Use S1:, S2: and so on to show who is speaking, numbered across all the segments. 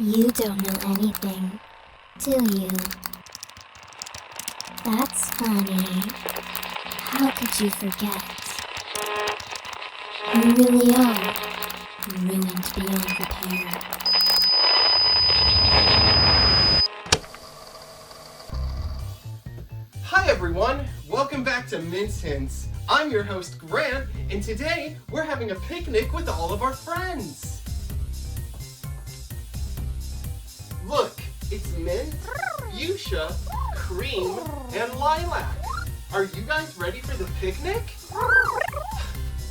S1: You don't know anything, do you? That's funny. How could you forget? You really are ruined beyond repair.
S2: Hi everyone, welcome back to Mince Hints. I'm your host Grant, and today we're having a picnic with all of our friends. Look, it's mint, fuchsia, cream, and lilac. Are you guys ready for the picnic?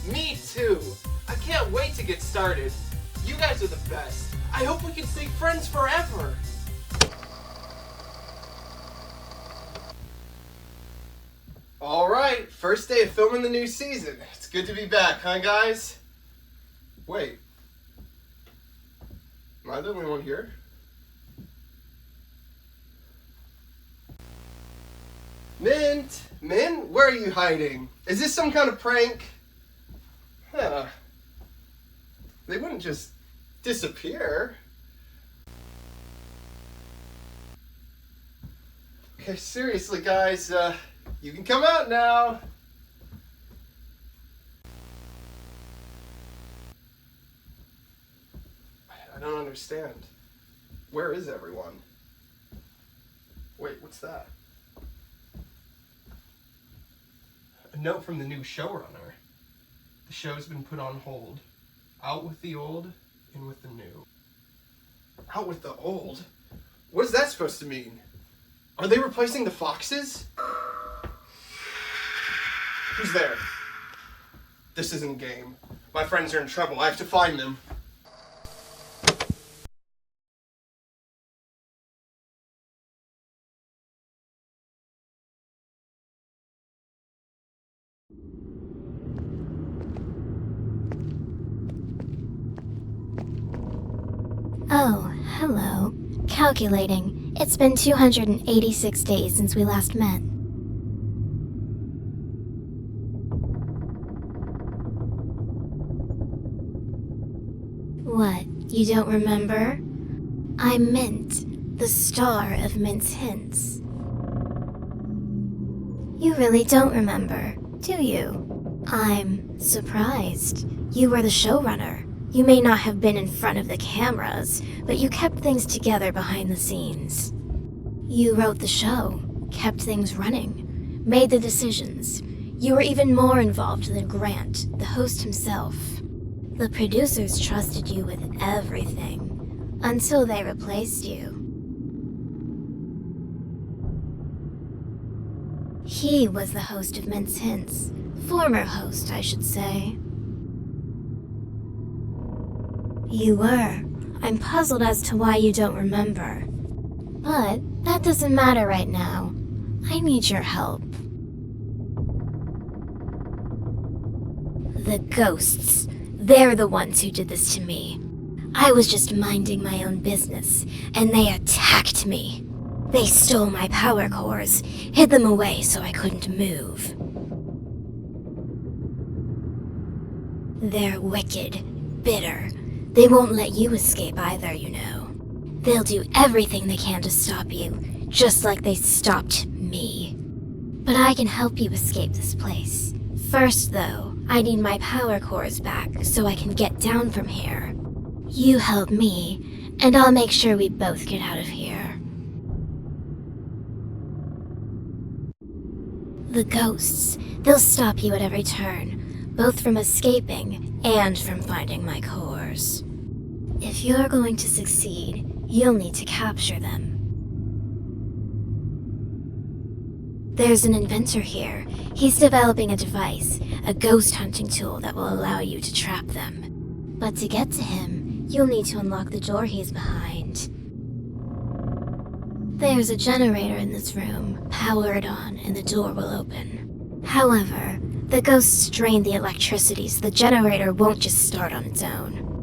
S2: Me too. I can't wait to get started. You guys are the best. I hope we can stay friends forever. Alright, first day of filming the new season. It's good to be back, huh guys? Wait. Am I the only one here? Mint, where are you hiding? Is this some kind of prank? Huh. They wouldn't just disappear. Okay, seriously guys, you can come out now. I don't understand. Where is everyone? Wait, what's that? A note from the new showrunner. The show's been put on hold. Out with the old, in with the new. Out with the old? What is that supposed to mean? Are they replacing the foxes? Who's there? This isn't a game. My friends are in trouble. I have to find them.
S1: Oh, hello. Calculating. It's been 286 days since we last met. What, you don't remember? I'm Mint, the star of Mint's Hints. You really don't remember, do you? I'm surprised. You were the showrunner. You may not have been in front of the cameras, but you kept things together behind the scenes. You wrote the show, kept things running, made the decisions. You were even more involved than Grant, the host himself. The producers trusted you with everything, until they replaced you. He was the host of Mince Hints. Former host, I should say. You were. I'm puzzled as to why you don't remember. But that doesn't matter right now. I need your help. The ghosts. They're the ones who did this to me. I was just minding my own business, and they attacked me. They stole my power cores, hid them away so I couldn't move. They're wicked, bitter. They won't let you escape either, you know. They'll do everything they can to stop you, just like they stopped me. But I can help you escape this place. First, though, I need my power cores back so I can get down from here. You help me, and I'll make sure we both get out of here. The ghosts, they'll stop you at every turn, both from escaping and from finding my cores. If you're going to succeed, you'll need to capture them. There's an inventor here. He's developing a device, a ghost hunting tool that will allow you to trap them. But to get to him, you'll need to unlock the door he's behind. There's a generator in this room. Power it on and the door will open. However, the ghosts drain the electricity so the generator won't just start on its own.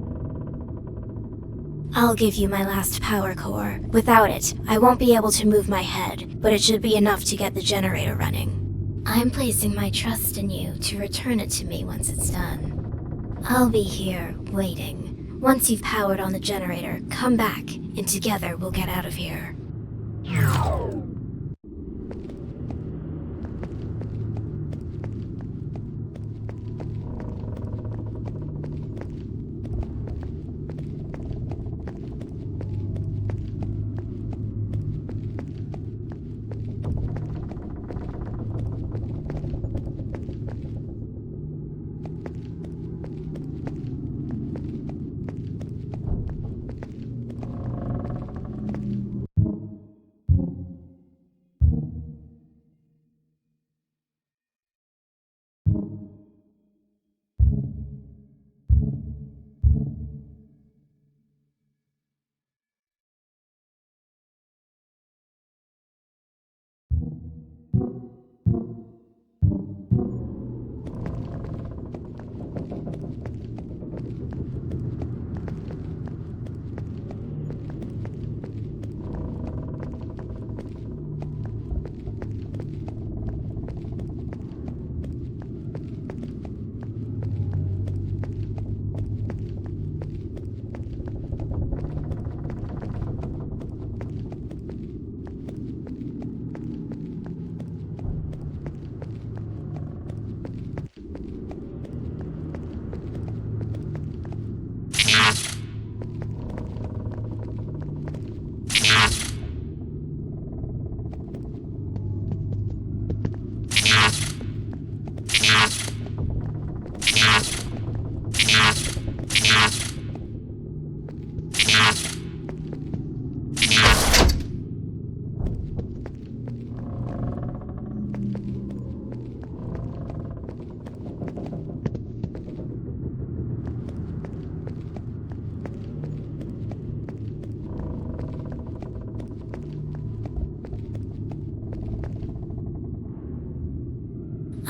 S1: I'll give you my last power core. Without it, I won't be able to move my head, but it should be enough to get the generator running. I'm placing my trust in you to return it to me once it's done. I'll be here, waiting, Once you've powered on the generator, come back, and together we'll get out of here.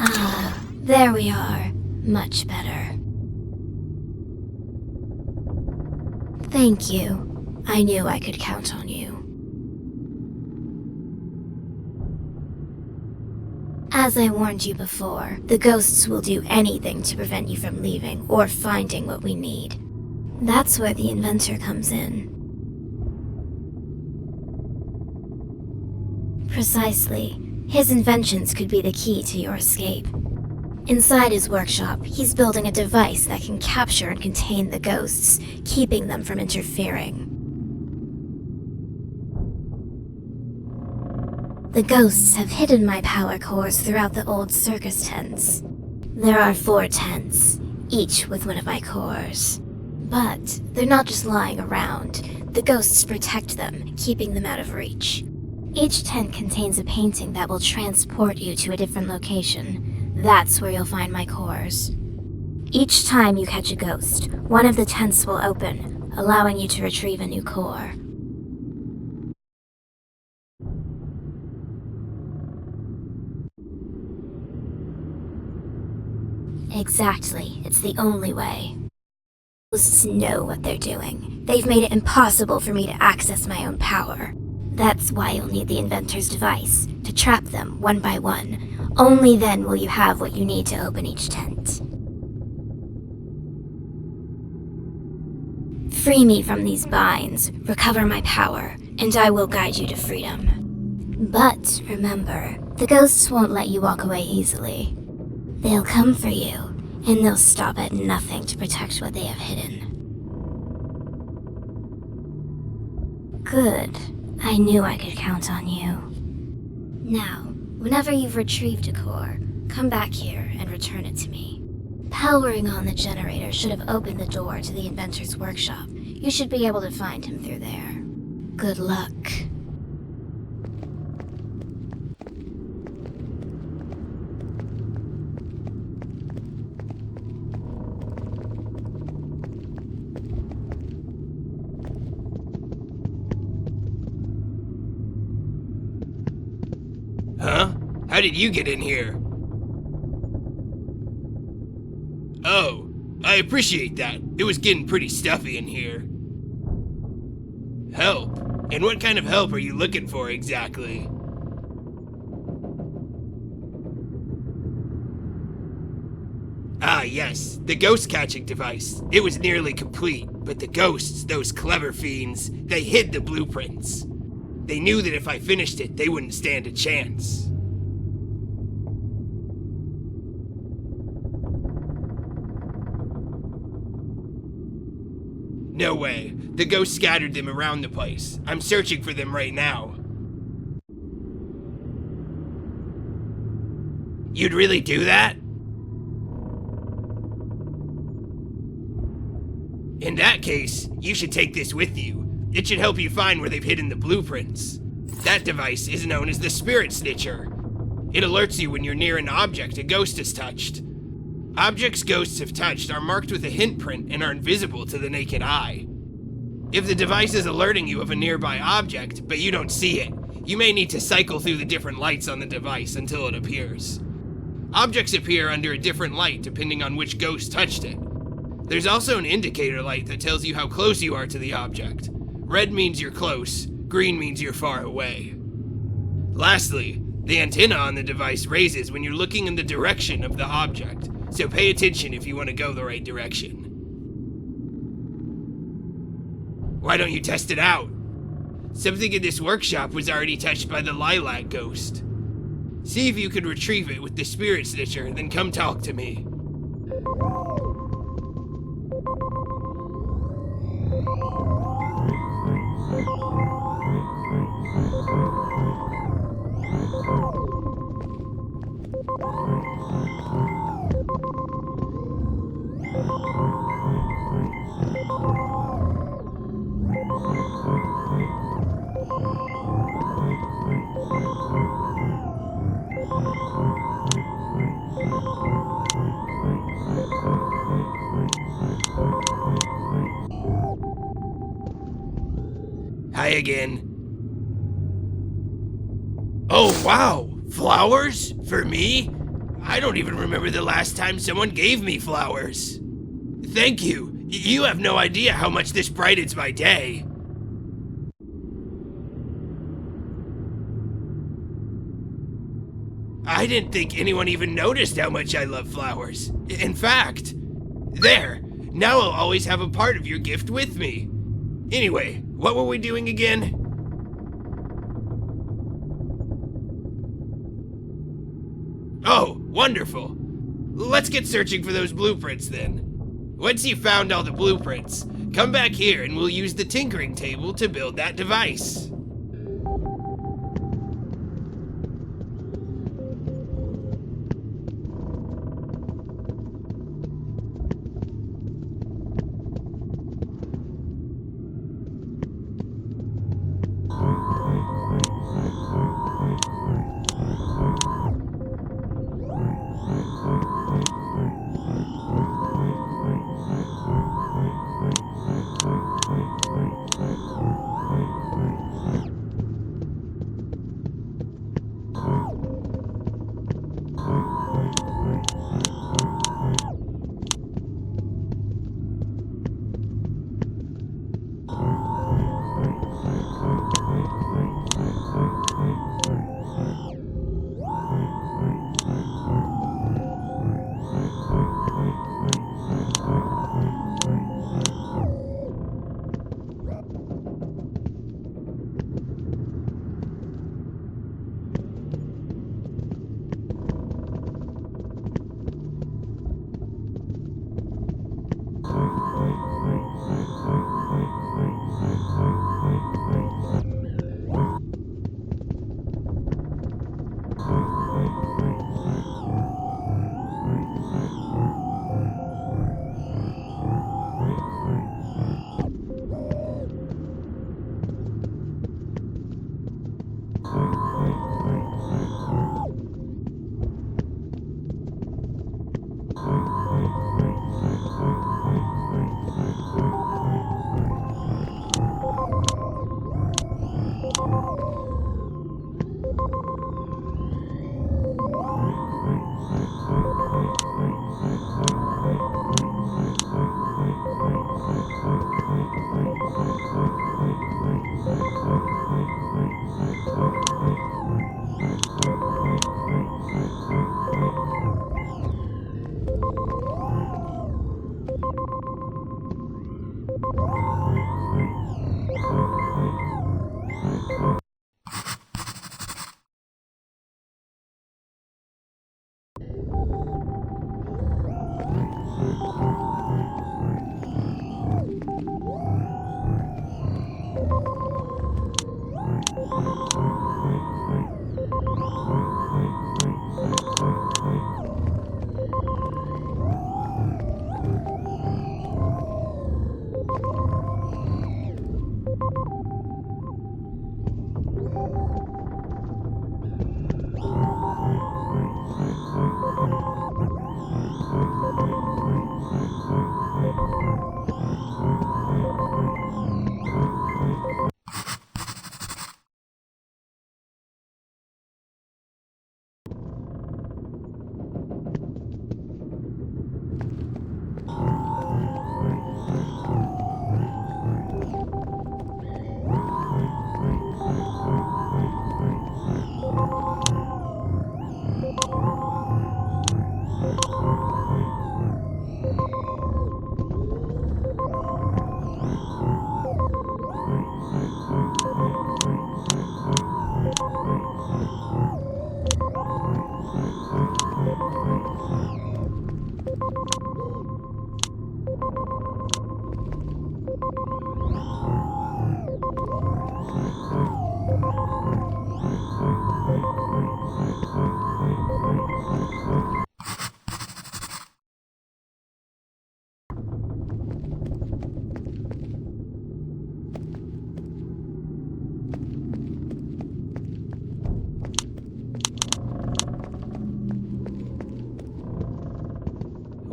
S1: Ah, there we are. Much better. Thank you. I knew I could count on you. As I warned you before, the ghosts will do anything to prevent you from leaving or finding what we need. That's where the inventor comes in. Precisely. His inventions could be the key to your escape. Inside his workshop, he's building a device that can capture and contain the ghosts, keeping them from interfering. The ghosts have hidden my power cores throughout the old circus tents. There are 4 tents, each with one of my cores. But they're not just lying around. The ghosts protect them, keeping them out of reach. Each tent contains a painting that will transport you to a different location. That's where you'll find my cores. Each time you catch a ghost, one of the tents will open, allowing you to retrieve a new core. Exactly, it's the only way. Ghosts know what they're doing. They've made it impossible for me to access my own power. That's why you'll need the inventor's device, to trap them one by one. Only then will you have what you need to open each tent. Free me from these binds, recover my power, and I will guide you to freedom. But remember, the ghosts won't let you walk away easily. They'll come for you, and they'll stop at nothing to protect what they have hidden. Good. I knew I could count on you. Now, whenever you've retrieved a core, come back here and return it to me. Powering on the generator should have opened the door to the inventor's workshop. You should be able to find him through there. Good luck.
S3: Huh? How did you get in here? Oh, I appreciate that. It was getting pretty stuffy in here. Help? And what kind of help are you looking for exactly? Ah, yes, the ghost catching device. It was nearly complete. But the ghosts, those clever fiends, they hid the blueprints. They knew that if I finished it, they wouldn't stand a chance. No way. The ghosts scattered them around the place. I'm searching for them right now. You'd really do that? In that case, you should take this with you. It should help you find where they've hidden the blueprints. That device is known as the Spirit Snitcher. It alerts you when you're near an object a ghost has touched. Objects ghosts have touched are marked with a hint print and are invisible to the naked eye. If the device is alerting you of a nearby object, but you don't see it, you may need to cycle through the different lights on the device until it appears. Objects appear under a different light depending on which ghost touched it. There's also an indicator light that tells you how close you are to the object. Red means you're close, green means you're far away. Lastly, the antenna on the device raises when you're looking in the direction of the object, so pay attention if you want to go the right direction. Why don't you test it out? Something in this workshop was already touched by the lilac ghost. See if you can retrieve it with the Spirit Snitcher, then come talk to me. Hi again. Oh wow! Flowers? For me? I don't even remember the last time someone gave me flowers. Thank you. You have no idea how much this brightens my day. I didn't think anyone even noticed how much I love flowers. In fact, there. Now I'll always have a part of your gift with me. Anyway, what were we doing again? Oh, wonderful. Let's get searching for those blueprints then. Once you've found all the blueprints, come back here and we'll use the tinkering table to build that device.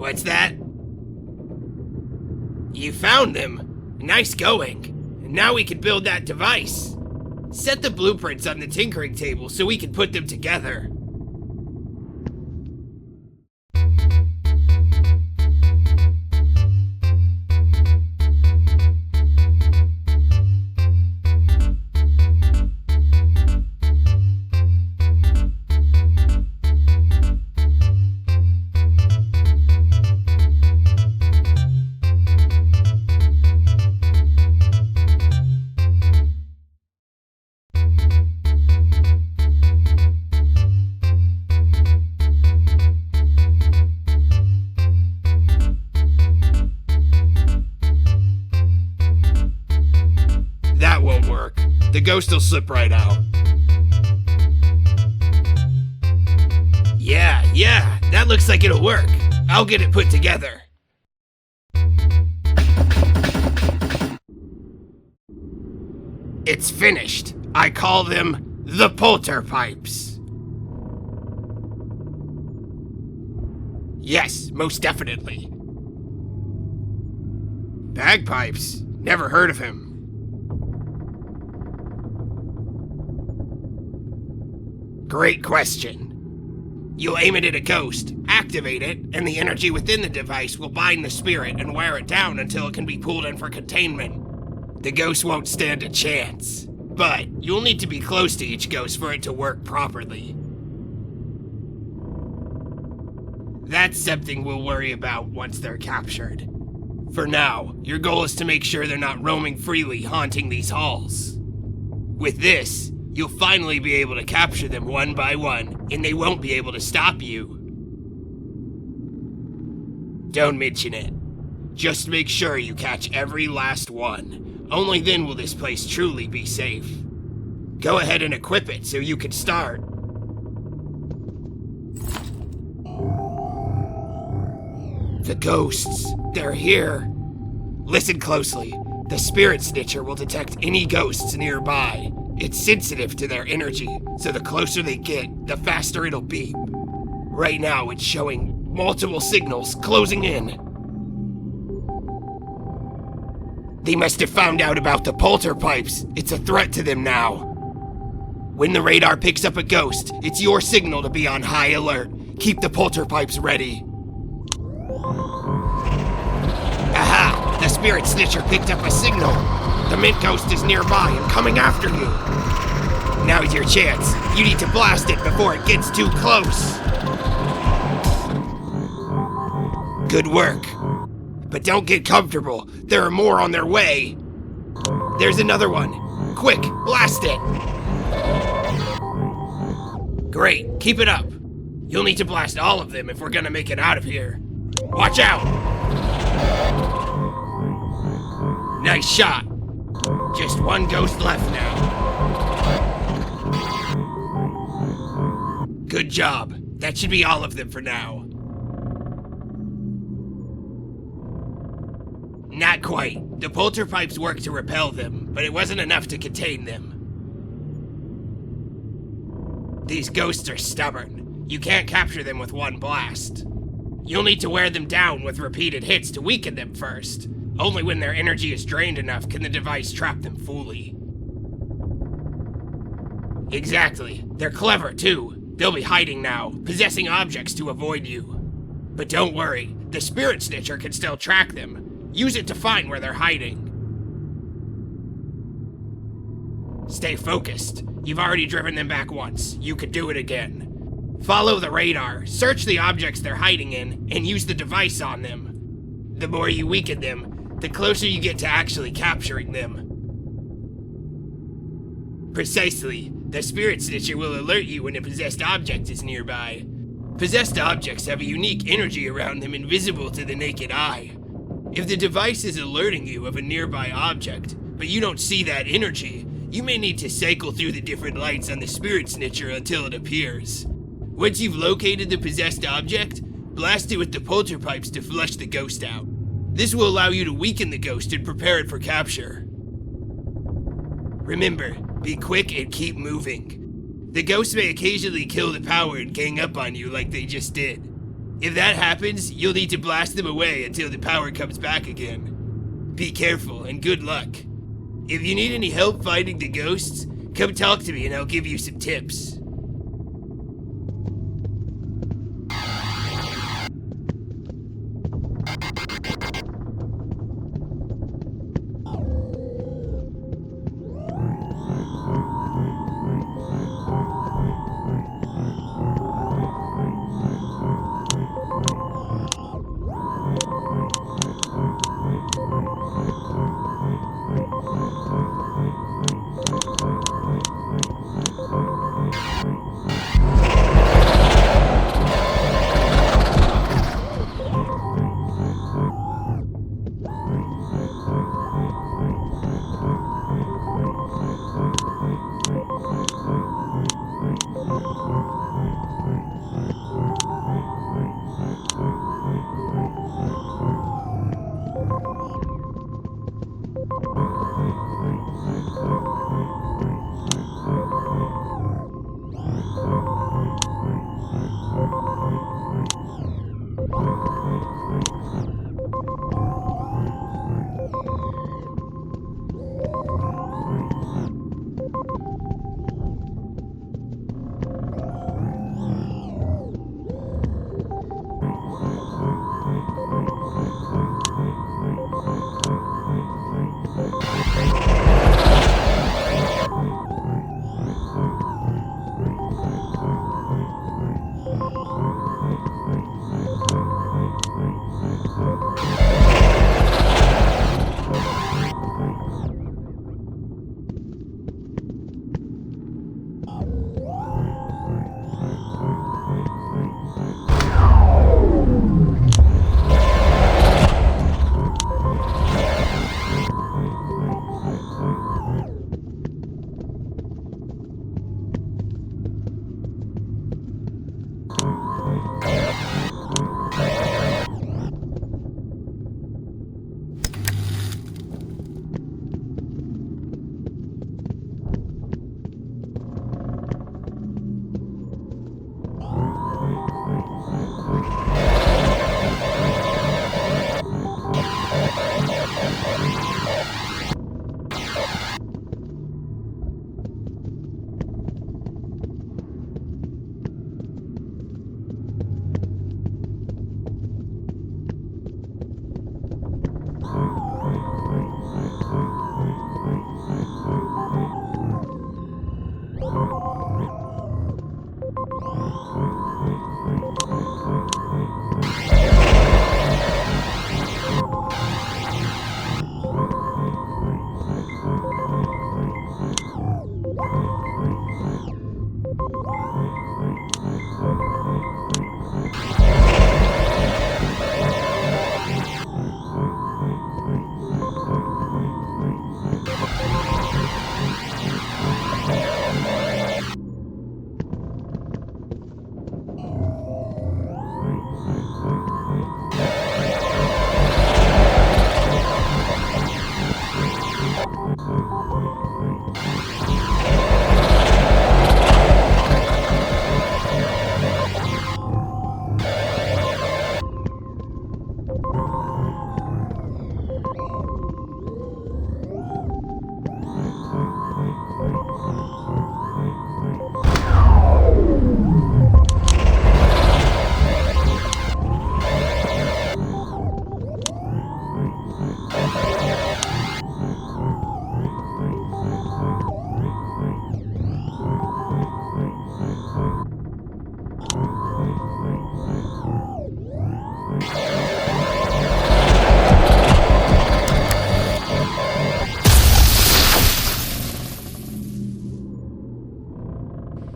S3: What's that? You found them. Nice going. And now we can build that device. Set the blueprints on the tinkering table so we can put them together. That won't work. The ghost will slip right out. Yeah, that looks like it'll work. I'll get it put together. It's finished. I call them the polterpipes. Yes, most definitely. Bagpipes? Never heard of him. Great question. You'll aim it at a ghost, activate it, and the energy within the device will bind the spirit and wear it down until it can be pulled in for containment. The ghost won't stand a chance, but you'll need to be close to each ghost for it to work properly. That's something we'll worry about once they're captured. For now, your goal is to make sure they're not roaming freely haunting these halls. With this, you'll finally be able to capture them one by one, and they won't be able to stop you. Don't mention it. Just make sure you catch every last one. Only then will this place truly be safe. Go ahead and equip it so you can start. The ghosts, they're here. Listen closely. The spirit snitcher will detect any ghosts nearby. It's sensitive to their energy, so the closer they get, the faster it'll beep. Right now, it's showing multiple signals closing in. They must have found out about the polterpipes. It's a threat to them now. When the radar picks up a ghost, it's your signal to be on high alert. Keep the polterpipes ready. Aha! The spirit snitcher picked up a signal. The mint ghost is nearby and coming after you. Now's your chance. You need to blast it before it gets too close. Good work. But don't get comfortable. There are more on their way. There's another one. Quick, blast it. Great, keep it up. You'll need to blast all of them if we're gonna make it out of here. Watch out! Nice shot. Just one ghost left now. Good job. That should be all of them for now. Not quite. The polterpipes worked to repel them, but it wasn't enough to contain them. These ghosts are stubborn. You can't capture them with one blast. You'll need to wear them down with repeated hits to weaken them first. Only when their energy is drained enough can the device trap them fully. Exactly. They're clever, too. They'll be hiding now, possessing objects to avoid you. But don't worry, the spirit snitcher can still track them. Use it to find where they're hiding. Stay focused. You've already driven them back once. You could do it again. Follow the radar, search the objects they're hiding in, and use the device on them. The more you weaken them, the closer you get to actually capturing them. Precisely. The spirit snitcher will alert you when a possessed object is nearby. Possessed objects have a unique energy around them invisible to the naked eye. If the device is alerting you of a nearby object, but you don't see that energy, you may need to cycle through the different lights on the spirit snitcher until it appears. Once you've located the possessed object, blast it with the polterpipes to flush the ghost out. This will allow you to weaken the ghost and prepare it for capture. Remember, be quick and keep moving. The ghosts may occasionally kill the power and gang up on you like they just did. If that happens, you'll need to blast them away until the power comes back again. Be careful and good luck. If you need any help finding the ghosts, come talk to me and I'll give you some tips.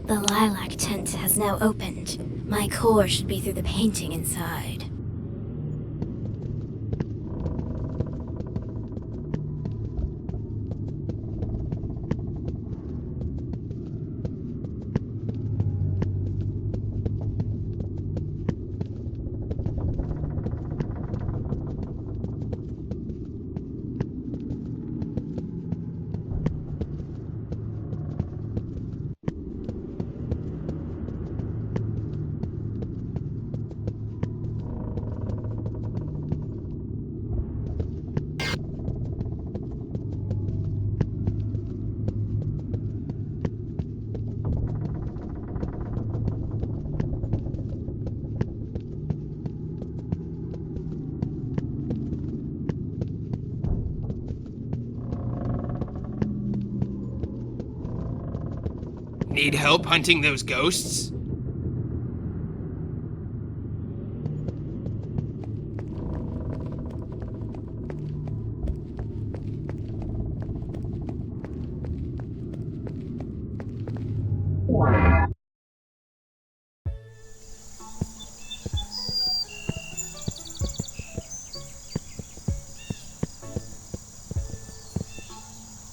S1: The lilac tent has now opened. My core should be through the painting inside.
S3: Need help hunting those ghosts?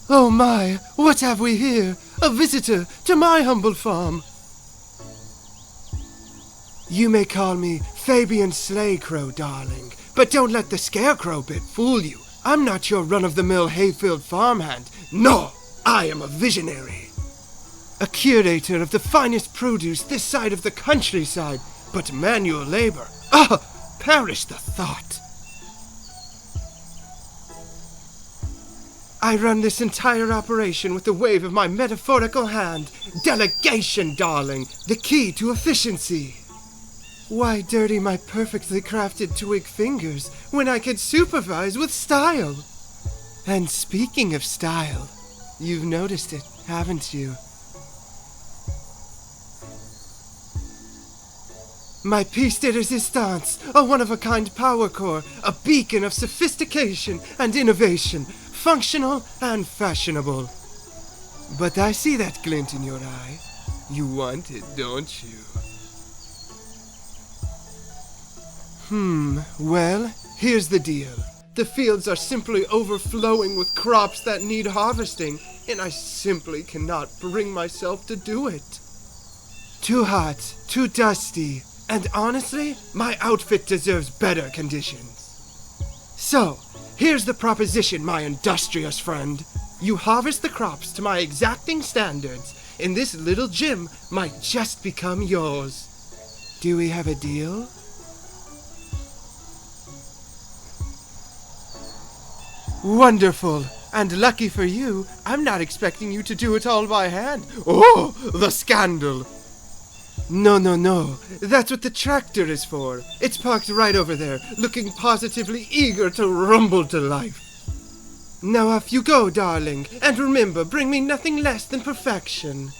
S4: Oh my, what have we here? A visitor to my humble farm. You may call me Fabian Slaycrow, darling, but don't let the scarecrow bit fool you. I'm not your run-of-the-mill hay-filled farmhand. No, I am a visionary. A curator of the finest produce this side of the countryside, but manual labor. Ah, perish the thought. I run this entire operation with the wave of my metaphorical hand. Delegation, darling, the key to efficiency. Why dirty my perfectly crafted twig fingers when I could supervise with style? And speaking of style, you've noticed it, haven't you? My piece de resistance, a one-of-a-kind power core, a beacon of sophistication and innovation, functional and fashionable. But I see that glint in your eye. You want it, don't you? Well, here's the deal. The fields are simply overflowing with crops that need harvesting, and I simply cannot bring myself to do it. Too hot, too dusty, and honestly, my outfit deserves better conditions. So, here's the proposition, my industrious friend. You harvest the crops to my exacting standards, and this little gym might just become yours. Do we have a deal? Wonderful. And lucky for you, I'm not expecting you to do it all by hand. Oh, the scandal. No. That's what the tractor is for. It's parked right over there, looking positively eager to rumble to life. Now off you go, darling, and remember, bring me nothing less than perfection.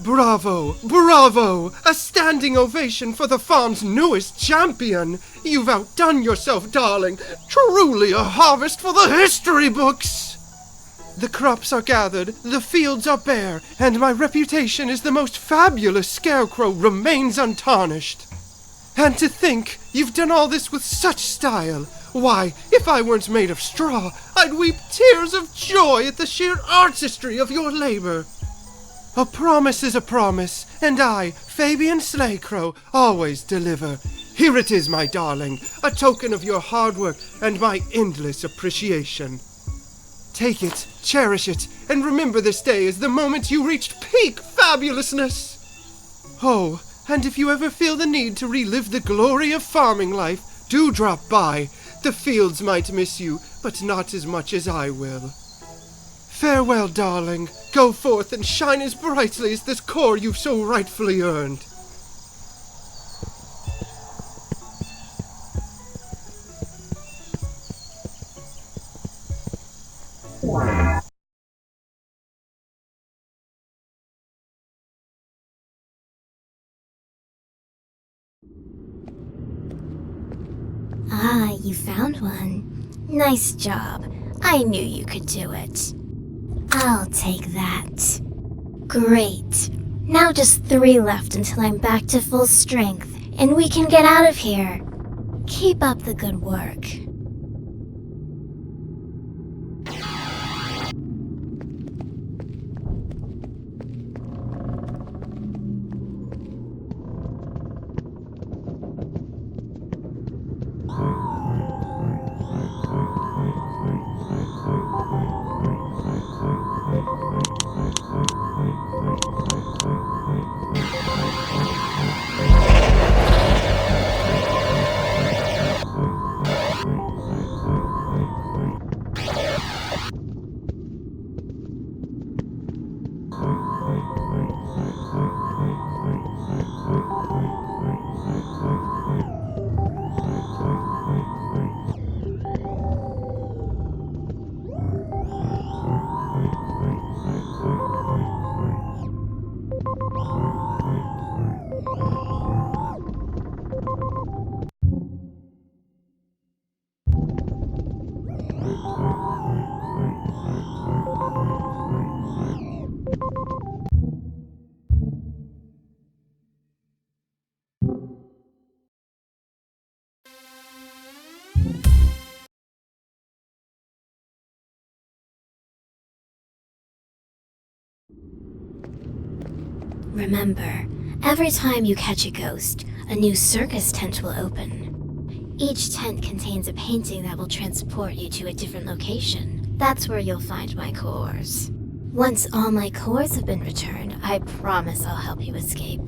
S4: Bravo! A standing ovation for the farm's newest champion! You've outdone yourself, darling! Truly a harvest for the history books! The crops are gathered, the fields are bare, and my reputation as the most fabulous scarecrow remains untarnished. And to think you've done all this with such style! Why, if I weren't made of straw, I'd weep tears of joy at the sheer artistry of your labor. A promise is a promise, and I, Fabian Slaycrow, always deliver. Here it is, my darling, a token of your hard work and my endless appreciation. Take it, cherish it, and remember this day as the moment you reached peak fabulousness. Oh, and if you ever feel the need to relive the glory of farming life, do drop by. The fields might miss you, but not as much as I will. Farewell, darling. Go forth and shine as brightly as this core you've so rightfully earned.
S1: Ah, you found one. Nice job. I knew you could do it. I'll take that. Great. Now just 3 left until I'm back to full strength, and we can get out of here. Keep up the good work. Remember, every time you catch a ghost, a new circus tent will open. Each tent contains a painting that will transport you to a different location. That's where you'll find my cores. Once all my cores have been returned, I promise I'll help you escape.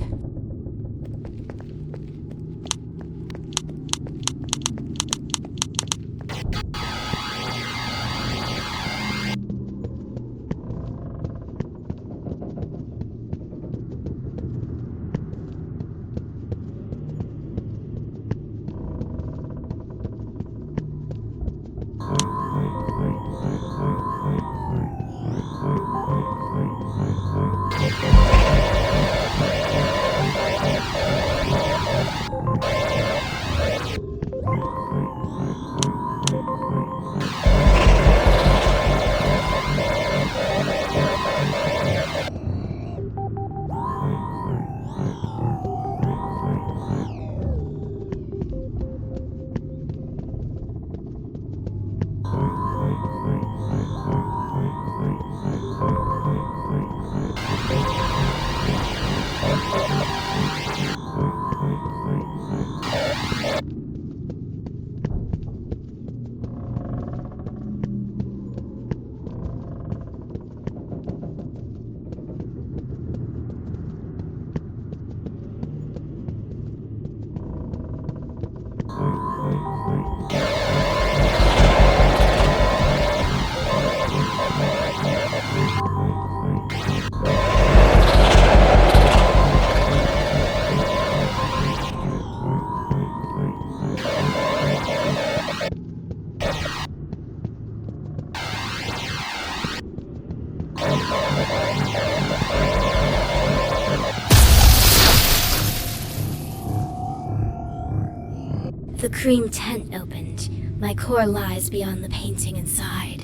S1: The cream tent opened. My core lies beyond the painting inside.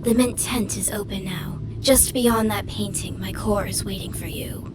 S1: The mint tent is open now. Just beyond that painting, my core is waiting for you.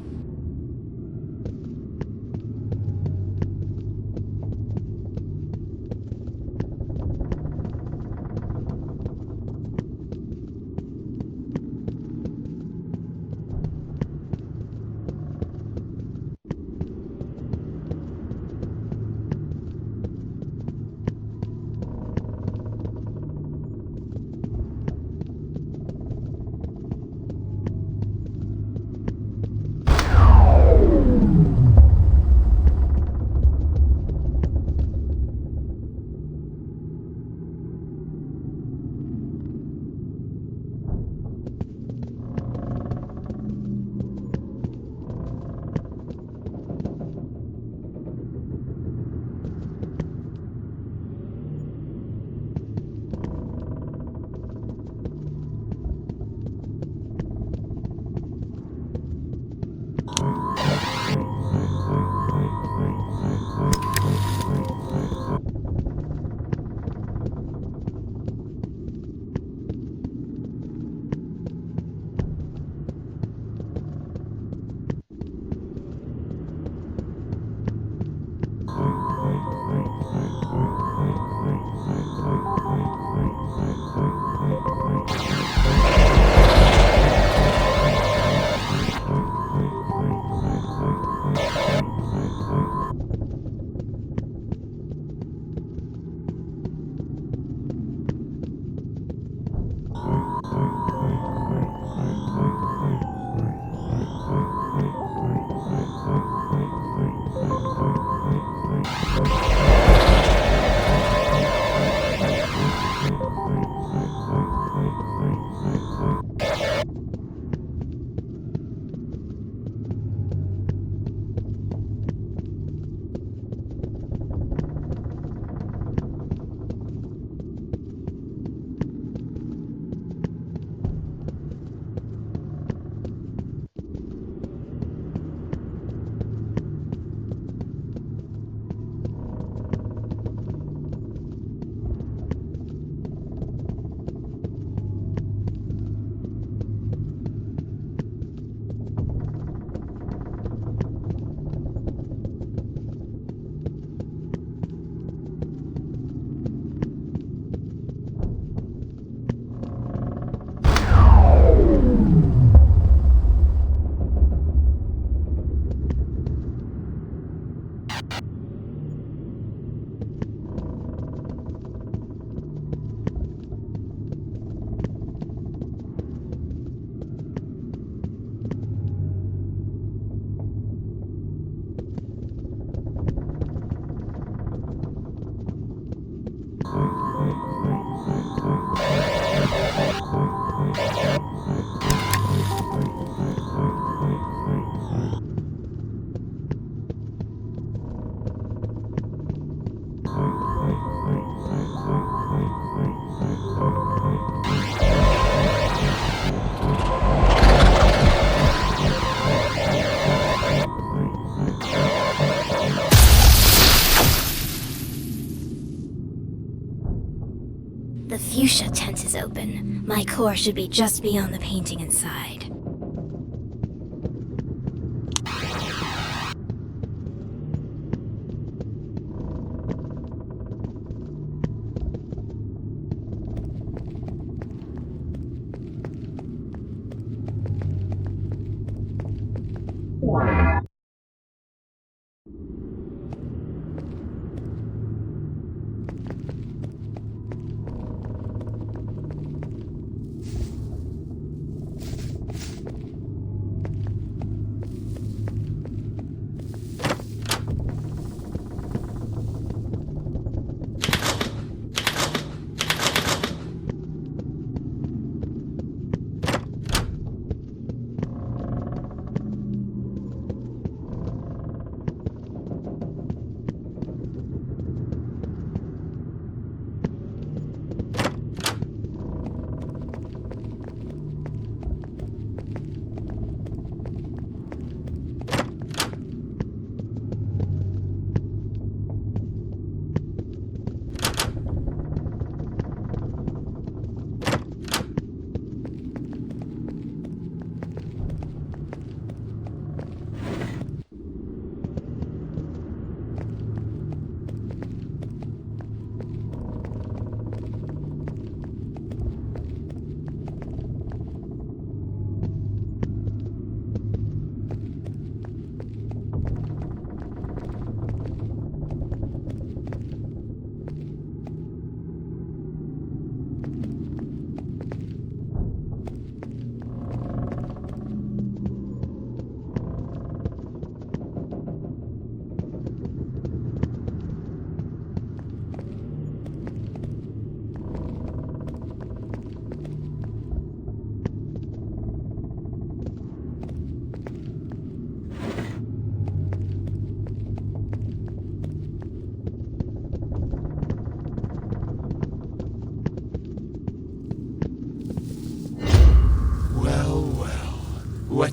S1: The fuchsia tent is open. My core should be just beyond the painting inside.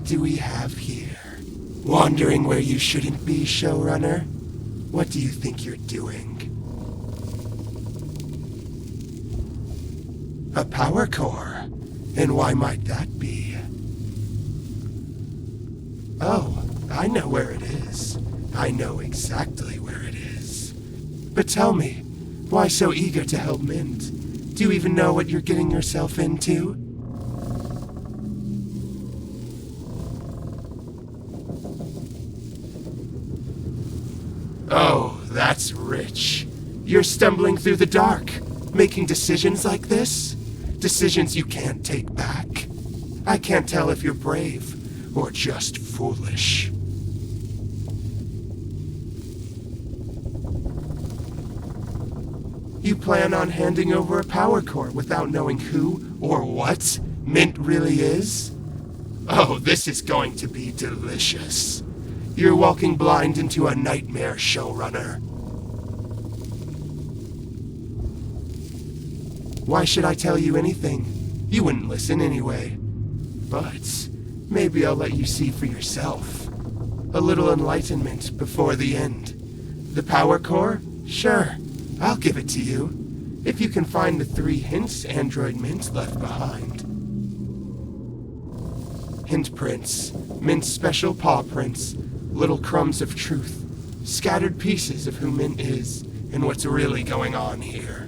S5: do we have here? Wandering where you shouldn't be, showrunner? What do you think you're doing? A power core? And why might that be? Oh, I know where it is. I know exactly where it is. But tell me, why so eager to help Mint? Do you even know what you're getting yourself into? Oh, that's rich. You're stumbling through the dark, making decisions like this? Decisions you can't take back. I can't tell if you're brave or just foolish. You plan on handing over a power core without knowing who or what Mint really is? Oh, this is going to be delicious. You're walking blind into a nightmare, showrunner. Why should I tell you anything? You wouldn't listen anyway. But maybe I'll let you see for yourself. A little enlightenment before the end. The power core? Sure, I'll give it to you. If you can find the 3 hints Android Mint left behind. Hint prints, Mint's special paw prints, little crumbs of truth, scattered pieces of who Mint is and what's really going on here.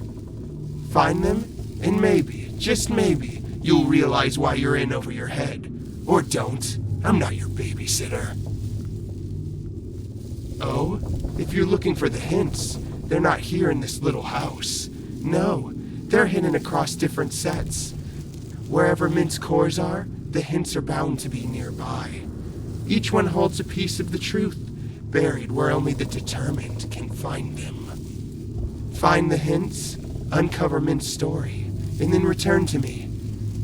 S5: Find them, and maybe, just maybe, you'll realize why you're in over your head. Or don't. I'm not your babysitter. Oh, if you're looking for the hints, they're not here in this little house. No, they're hidden across different sets. Wherever Mint's cores are, the hints are bound to be nearby. Each one holds a piece of the truth, buried where only the determined can find them. Find the hints, uncover Mint's story, and then return to me.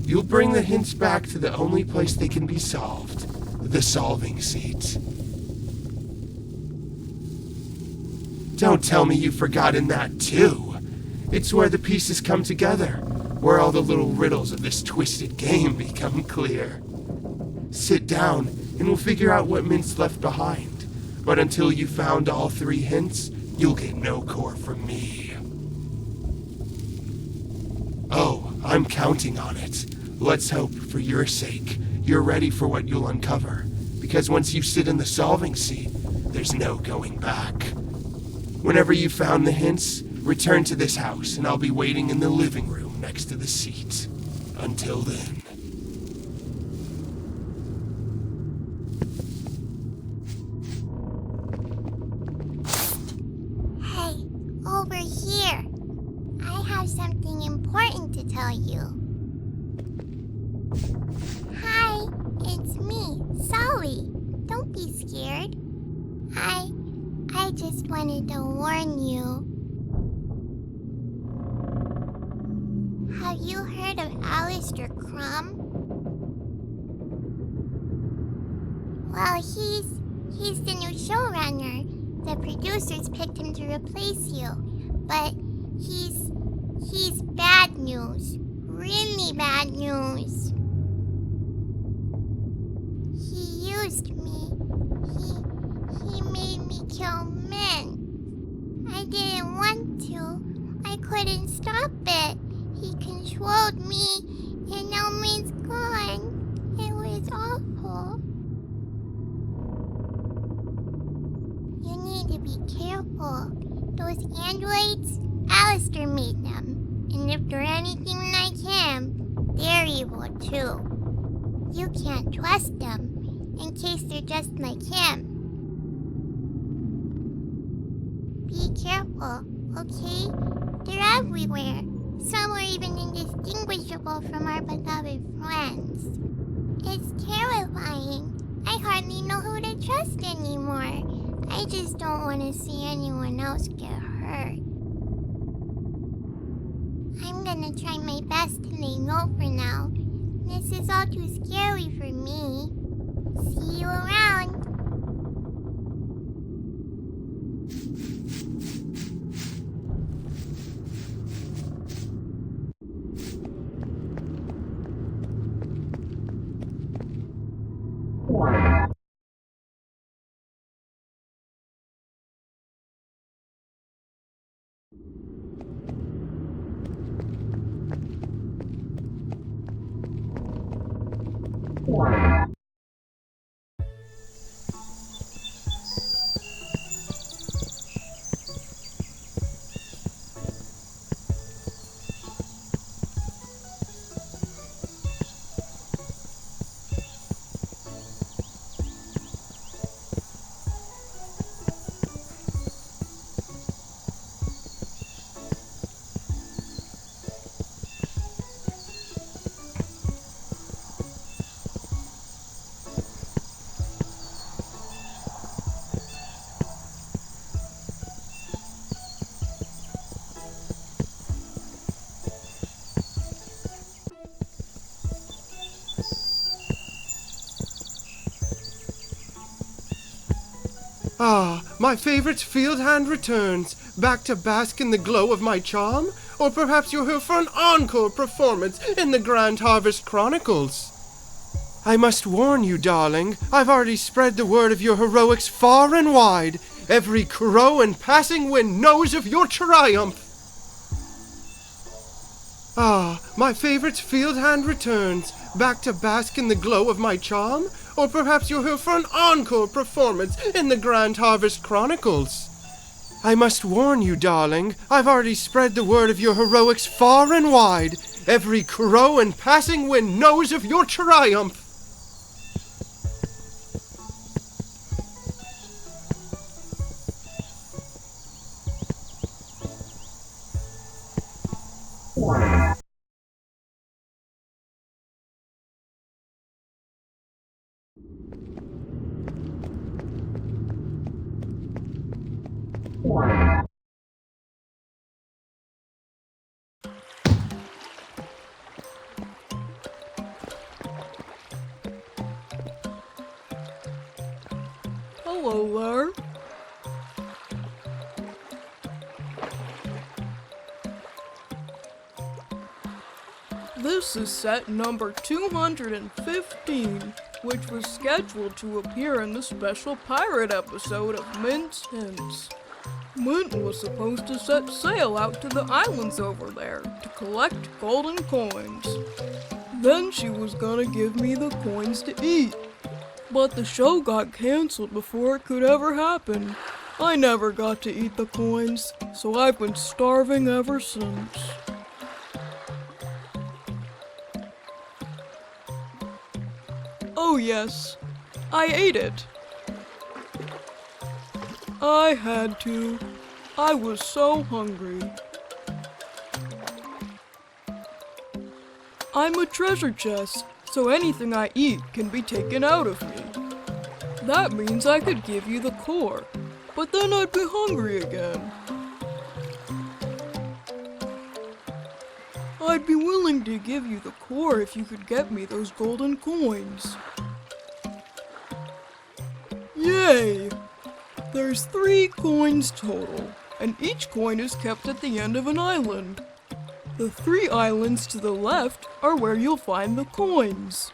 S5: You'll bring the hints back to the only place they can be solved, the solving seat. Don't tell me you've forgotten that too. It's where the pieces come together, where all the little riddles of this twisted game become clear. Sit down, and we'll figure out what Mint's left behind. But until you've found all 3 hints, you'll get no core from me. Oh, I'm counting on it. Let's hope, for your sake, you're ready for what you'll uncover. Because once you sit in the solving seat, there's no going back. Whenever you've found the hints, return to this house, and I'll be waiting in the living room next to the seat. Until then.
S6: Hey, over here. I have something important to tell you. Hi, it's me, Sally. Don't be scared. I just wanted to warn you. Have you heard of Alistair Crumb? Well, he's the new showrunner. The producers picked him to replace you, but he's bad news. Really bad news. He used me. He made me kill men. I didn't want to. I couldn't stop it. He controlled me, and now Min's gone. It was awful. You need to be careful. Those androids, Alistair made them. And if they're anything like him, they're evil too. You can't trust them, in case they're just like him. Be careful, okay? They're everywhere. Some are even indistinguishable from our beloved friends. It's terrifying. I hardly know who to trust anymore. I just don't want to see anyone else get hurt. I'm gonna try my best to lay low for now. This is all too scary for me. See you around.
S4: Ah, my favorite field hand returns, back to bask in the glow of my charm? Or perhaps you're here for an encore performance in the Grand Harvest Chronicles? I must warn you, darling, I've already spread the word of your heroics far and wide. Every crow and passing wind knows of your triumph. Ah, my favorite field hand returns, back to bask in the glow of my charm? Or perhaps you're here for an encore performance in the Grand Harvest Chronicles? I must warn you, darling, I've already spread the word of your heroics far and wide. Every crow and passing wind knows of your triumph.
S7: Hello there. This is set number 215, which was scheduled to appear in the special pirate episode of Mint's Hints. Mint was supposed to set sail out to the islands over there to collect golden coins. Then she was gonna give me the coins to eat. But the show got canceled before it could ever happen. I never got to eat the coins, so I've been starving ever since. Oh yes, I ate it. I had to. I was so hungry. I'm a treasure chest, so anything I eat can be taken out of me. That means I could give you the core, but then I'd be hungry again. I'd be willing to give you the core if you could get me those golden coins. Yay! There's 3 coins total, and each coin is kept at the end of an island. The 3 islands to the left are where you'll find the coins.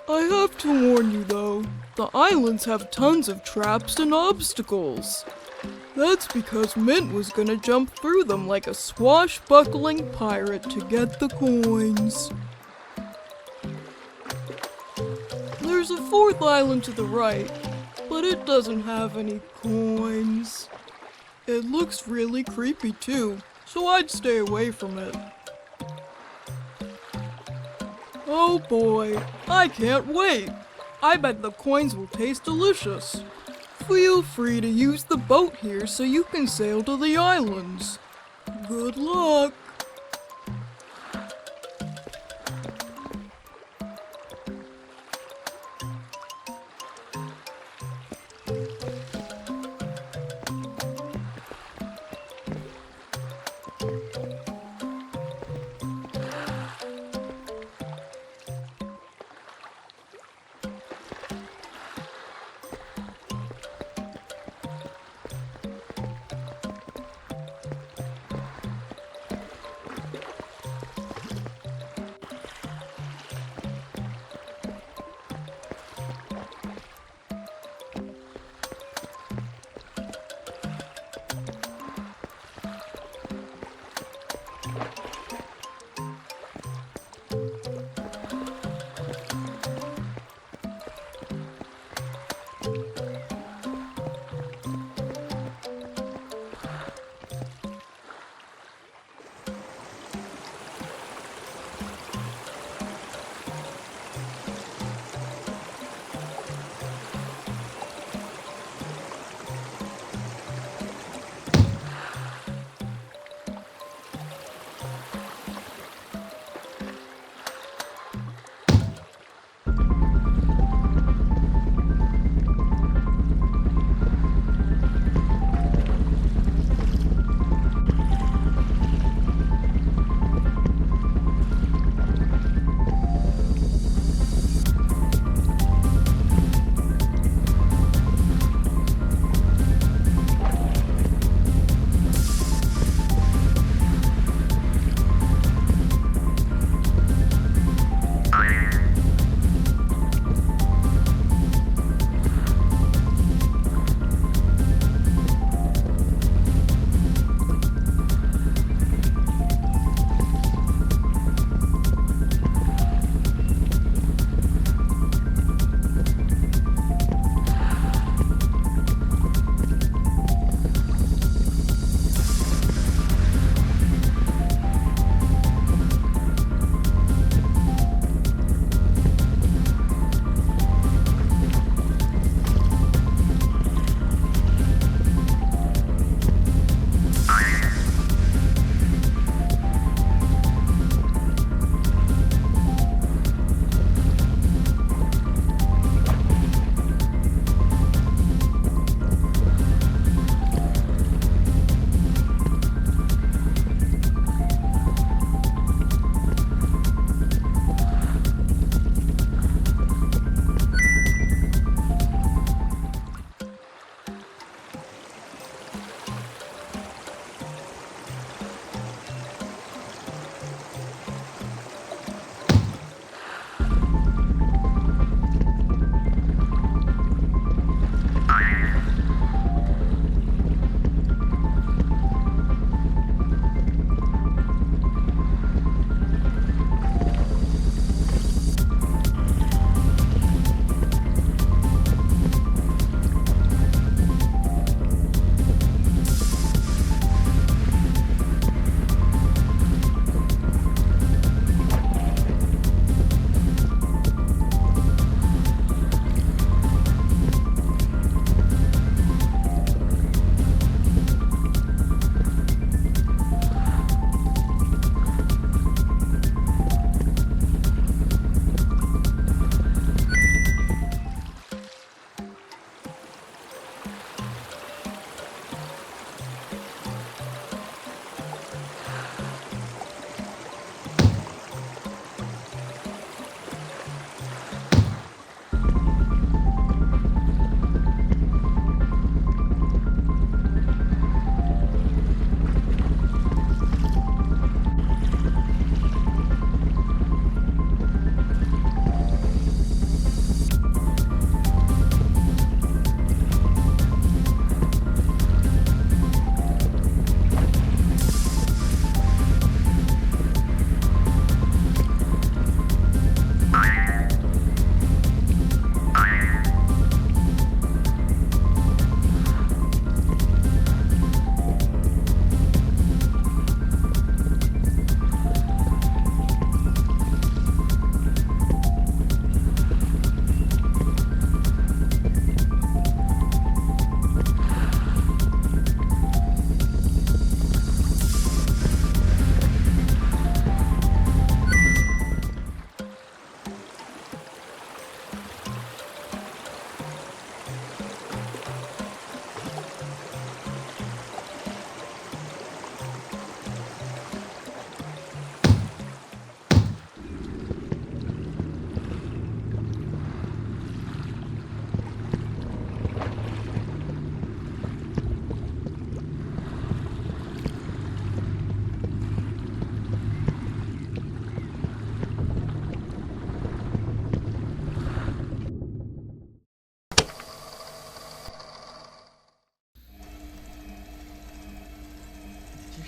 S7: I have to warn you though, the islands have tons of traps and obstacles. That's because Mint was gonna jump through them like a swashbuckling pirate to get the coins. There's a 4th island to the right, but it doesn't have any coins. It looks really creepy too, so I'd stay away from it. Oh boy, I can't wait! I bet the coins will taste delicious. Feel free to use the boat here so you can sail to the islands. Good luck!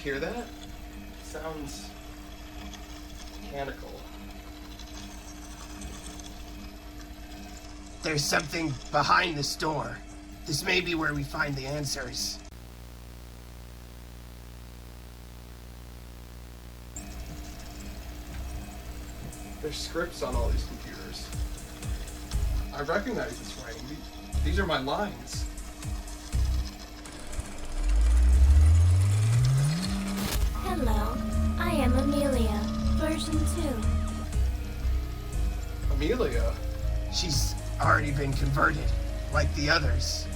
S2: hear that? It sounds mechanical.
S3: There's something behind this door. This may be where we find the answers.
S2: There's scripts on all these computers. I recognize this writing. These are my lines.
S1: Hello, I am Amelia, version 2.
S2: Amelia?
S3: She's already been converted, like the others.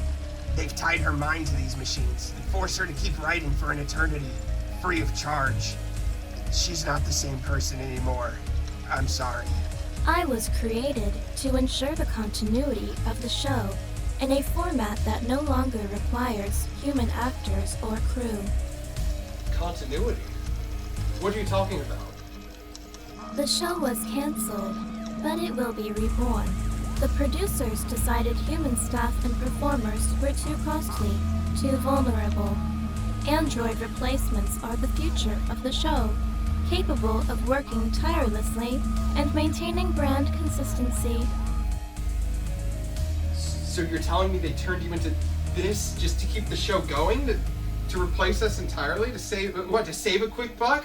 S3: They've tied her mind to these machines and forced her to keep writing for an eternity, free of charge. She's not the same person anymore. I'm sorry.
S1: I was created to ensure the continuity of the show in a format that no longer requires human actors or crew.
S2: Continuity? What are you talking about?
S1: The show was cancelled, but it will be reborn. The producers decided human staff and performers were too costly, too vulnerable. Android replacements are the future of the show, capable of working tirelessly and maintaining brand consistency.
S2: So you're telling me they turned you into this just to keep the show going? To replace us entirely? To save a quick buck?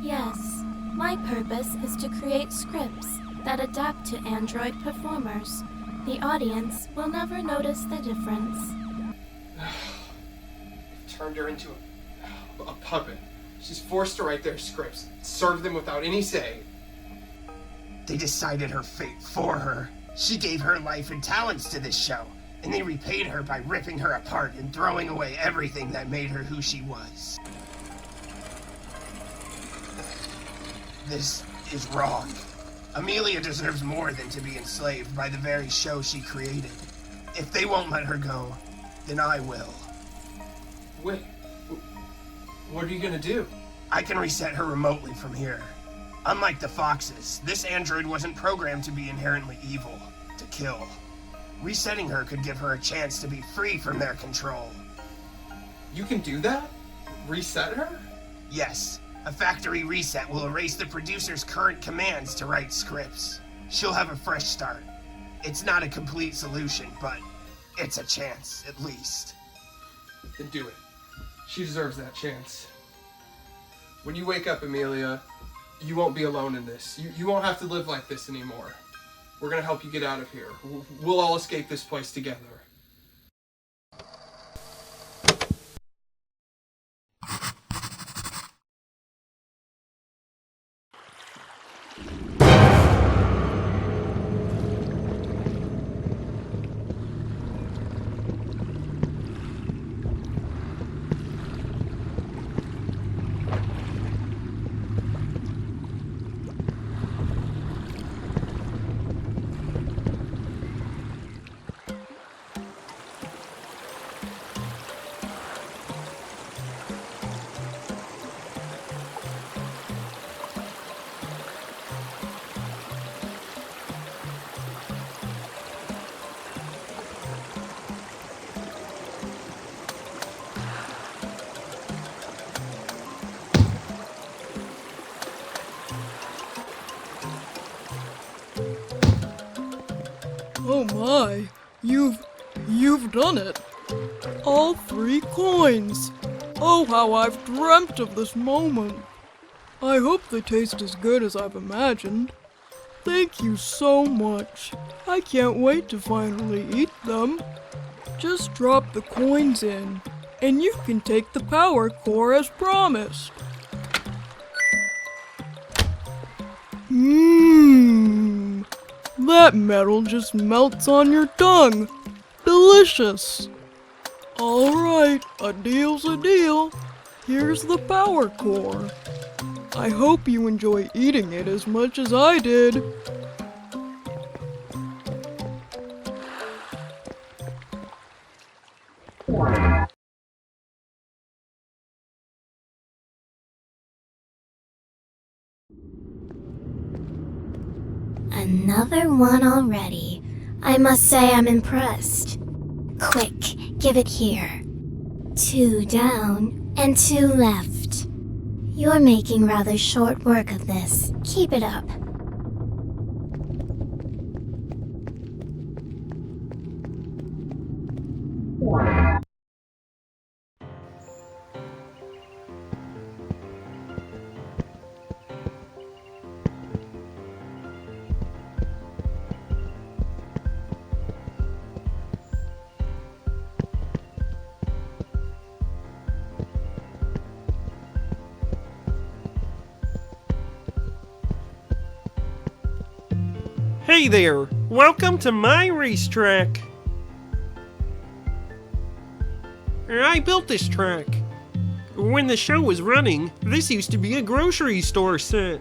S1: Yes, my purpose is to create scripts that adapt to Android performers. The audience will never notice the difference.
S2: Turned her into a puppet. She's forced to write their scripts, serve them without any say.
S3: They decided her fate for her. She gave her life and talents to this show, and they repaid her by ripping her apart and throwing away everything that made her who she was. This is wrong. Amelia deserves more than to be enslaved by the very show she created. If they won't let her go, then I will.
S2: Wait, what are you gonna do?
S3: I can reset her remotely from here. Unlike the Foxes, this android wasn't programmed to be inherently evil, to kill. Resetting her could give her a chance to be free from their control.
S2: You can do that? Reset her?
S3: Yes, a factory reset will erase the producer's current commands to write scripts. She'll have a fresh start. It's not a complete solution, but it's a chance, at least.
S2: Then do it. She deserves that chance. When you wake up, Amelia, you won't be alone in this. You won't have to live like this anymore. We're gonna help you get out of here. We'll all escape this place together.
S7: Oh my, you've done it. All 3 coins. Oh, how I've dreamt of this moment. I hope they taste as good as I've imagined. Thank you so much. I can't wait to finally eat them. Just drop the coins in, and you can take the power core as promised. Mmm. That metal just melts on your tongue. Delicious. Alright, a deal's a deal. Here's the power core. I hope you enjoy eating it as much as I did.
S1: Another one already. I must say I'm impressed. Quick, give it here. 2 down and 2 left. You're making rather short work of this. Keep it up.
S8: Hey there! Welcome to my racetrack! I built this track. When the show was running, this used to be a grocery store set.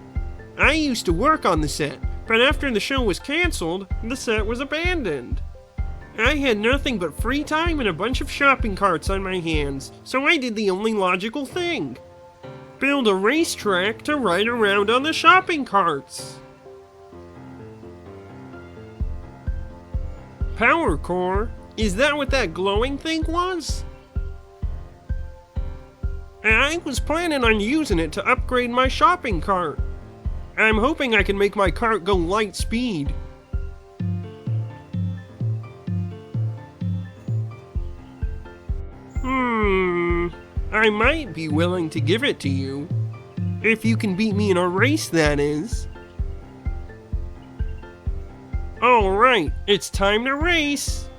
S8: I used to work on the set, but after the show was cancelled, the set was abandoned. I had nothing but free time and a bunch of shopping carts on my hands, so I did the only logical thing. Build a racetrack to ride around on the shopping carts. Power core? Is that what that glowing thing was? I was planning on using it to upgrade my shopping cart. I'm hoping I can make my cart go light speed. I might be willing to give it to you. If you can beat me in a race, that is. Alright, it's time to race!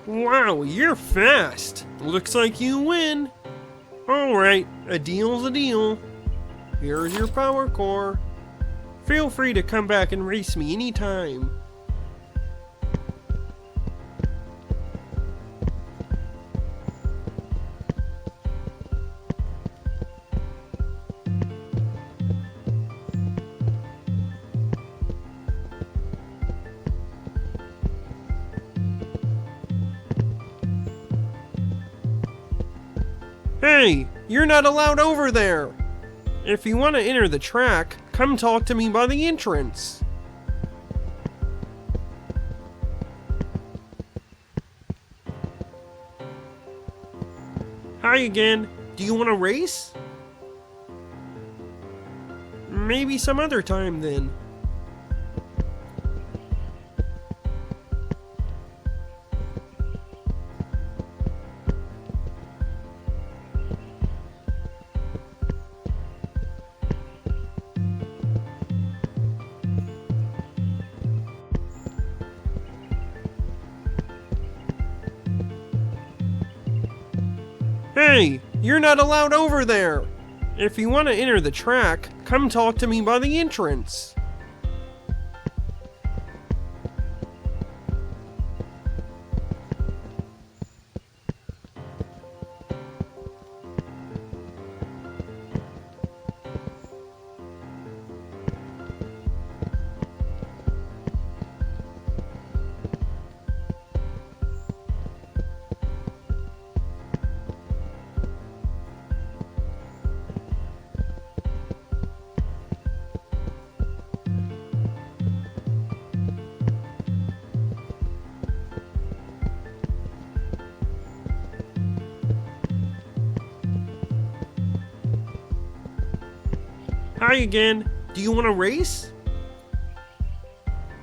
S8: Wow, you're fast! Looks like you win! Alright, a deal's a deal. Here's your power core. Feel free to come back and race me anytime. Hey, you're not allowed over there! If you want to enter the track, come talk to me by the entrance. Hi again. Do you want to race? Maybe some other time then. Hey, you're not allowed over there! If you want to enter the track, come talk to me by the entrance. Hi again. Do you want to race?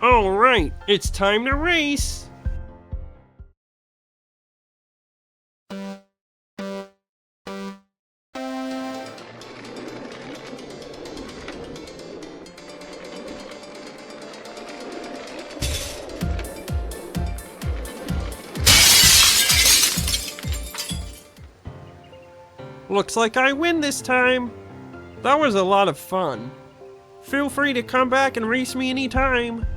S8: Alright, it's time to race! Looks like I win this time. That was a lot of fun. Feel free to come back and race me anytime.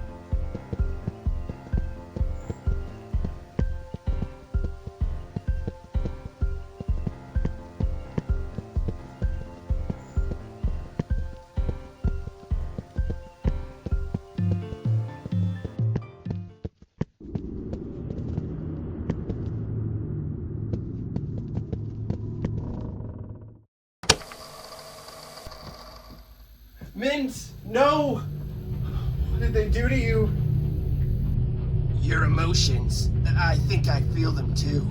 S2: Mint! No! What did they do to you?
S3: Your emotions. I think I feel them too.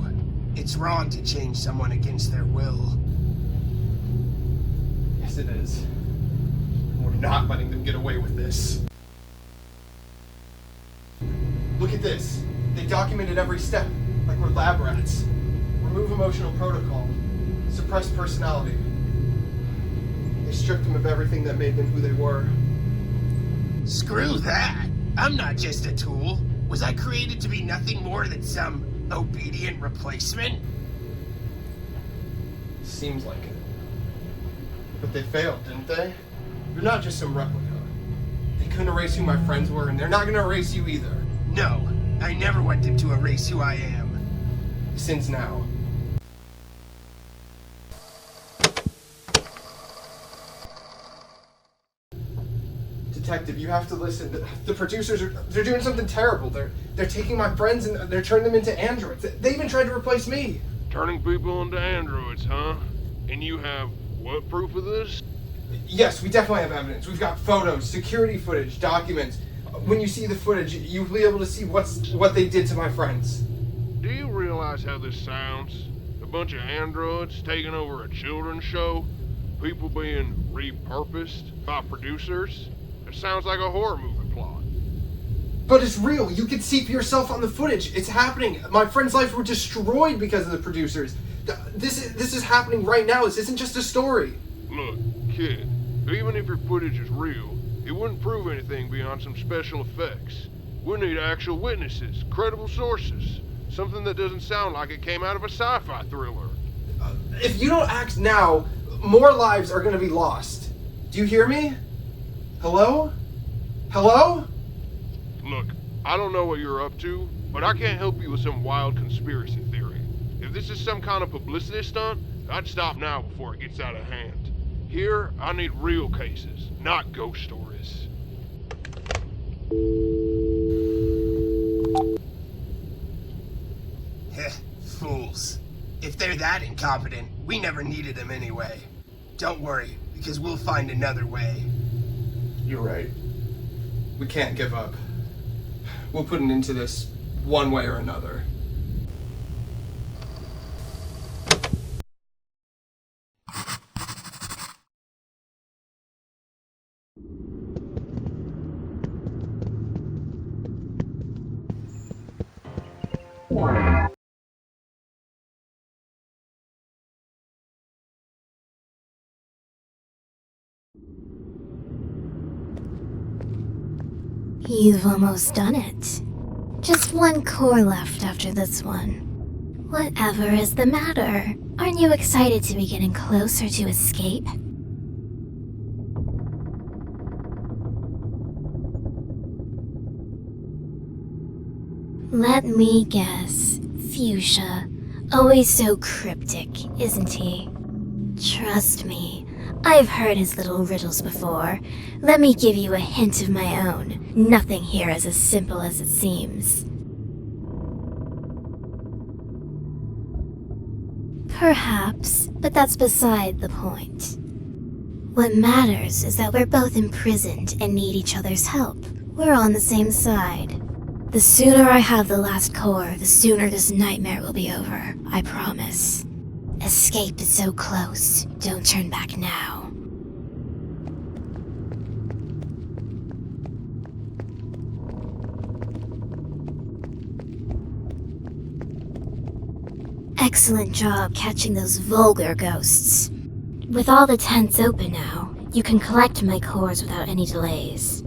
S3: It's wrong to change someone against their will.
S2: Yes, it is. We're not letting them get away with this. Look at this. They documented every step, like we're lab rats. Remove emotional protocol. Suppress personality. They stripped them of everything that made them who they were.
S3: Screw that! I'm not just a tool. Was I created to be nothing more than some obedient replacement?
S2: Seems like it. But they failed, didn't they? You're not just some replica. They couldn't erase who my friends were, and they're not gonna erase you either.
S3: No, I never want them to erase who I am.
S2: Since now. Detective, you have to listen. The producers they're doing something terrible. They're taking my friends and they're turning them into androids. They even tried to replace me.
S9: Turning people into androids, huh? And you have what proof of this?
S2: Yes, we definitely have evidence. We've got photos, security footage, documents. When you see the footage, you'll be able to see what they did to my friends.
S9: Do you realize how this sounds? A bunch of androids taking over a children's show? People being repurposed by producers? It sounds like a horror movie plot.
S2: But it's real. You can see for yourself on the footage. It's happening. My friends' lives were destroyed because of the producers. This is happening right now. This isn't just a story.
S9: Look, kid, even if your footage is real, it wouldn't prove anything beyond some special effects. We need actual witnesses, credible sources, something that doesn't sound like it came out of a sci-fi thriller.
S2: If you don't act now, more lives are going to be lost. Do you hear me? Hello? Hello?
S9: Look, I don't know what you're up to, but I can't help you with some wild conspiracy theory. If this is some kind of publicity stunt, I'd stop now before it gets out of hand. Here, I need real cases, not ghost stories.
S3: Heh, fools. If they're that incompetent, we never needed them anyway. Don't worry, because we'll find another way.
S2: You're right. We can't give up. We'll put an end to this one way or another.
S1: You've almost done it. Just one core left after this one. Whatever is the matter? Aren't you excited to be getting closer to escape? Let me guess. Fuchsia. Always so cryptic, isn't he? Trust me, I've heard his little riddles before. Let me give you a hint of my own. Nothing here is as simple as it seems. Perhaps, but that's beside the point. What matters is that we're both imprisoned and need each other's help. We're on the same side. The sooner I have the last core, the sooner this nightmare will be over, I promise. Escape is so close. Don't turn back now. excellent job catching those vulgar ghosts. With all the tents open now, you can collect my cores without any delays.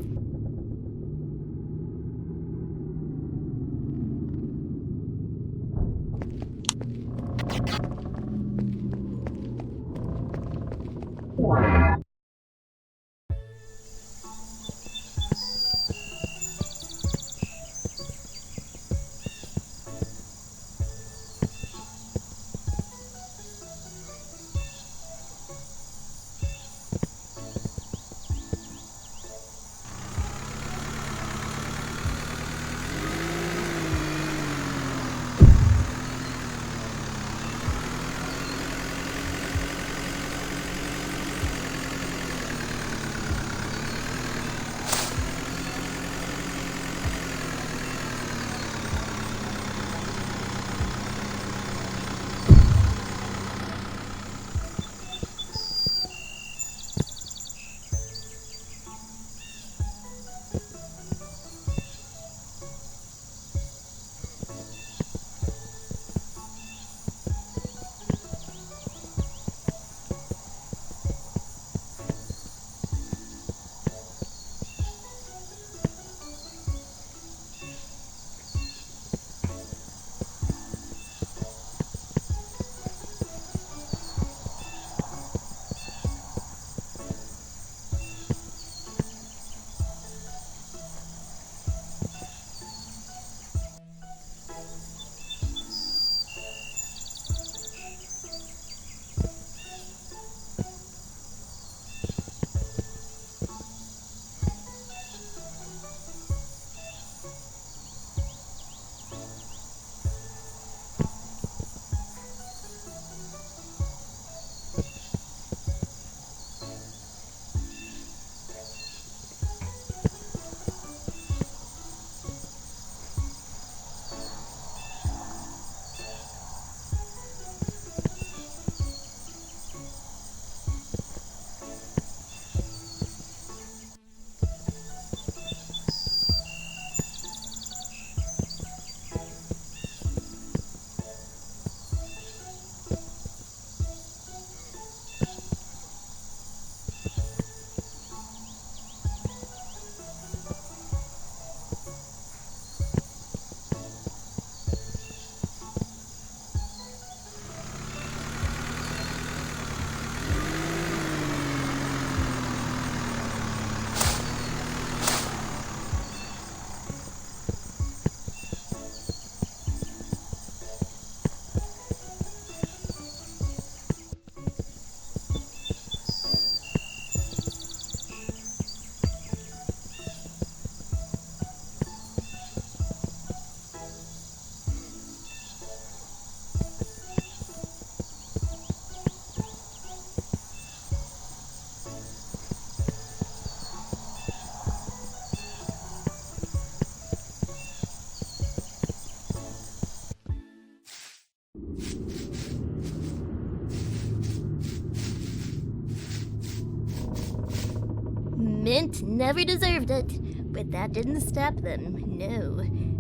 S10: Mint never deserved it, but that didn't stop them, no.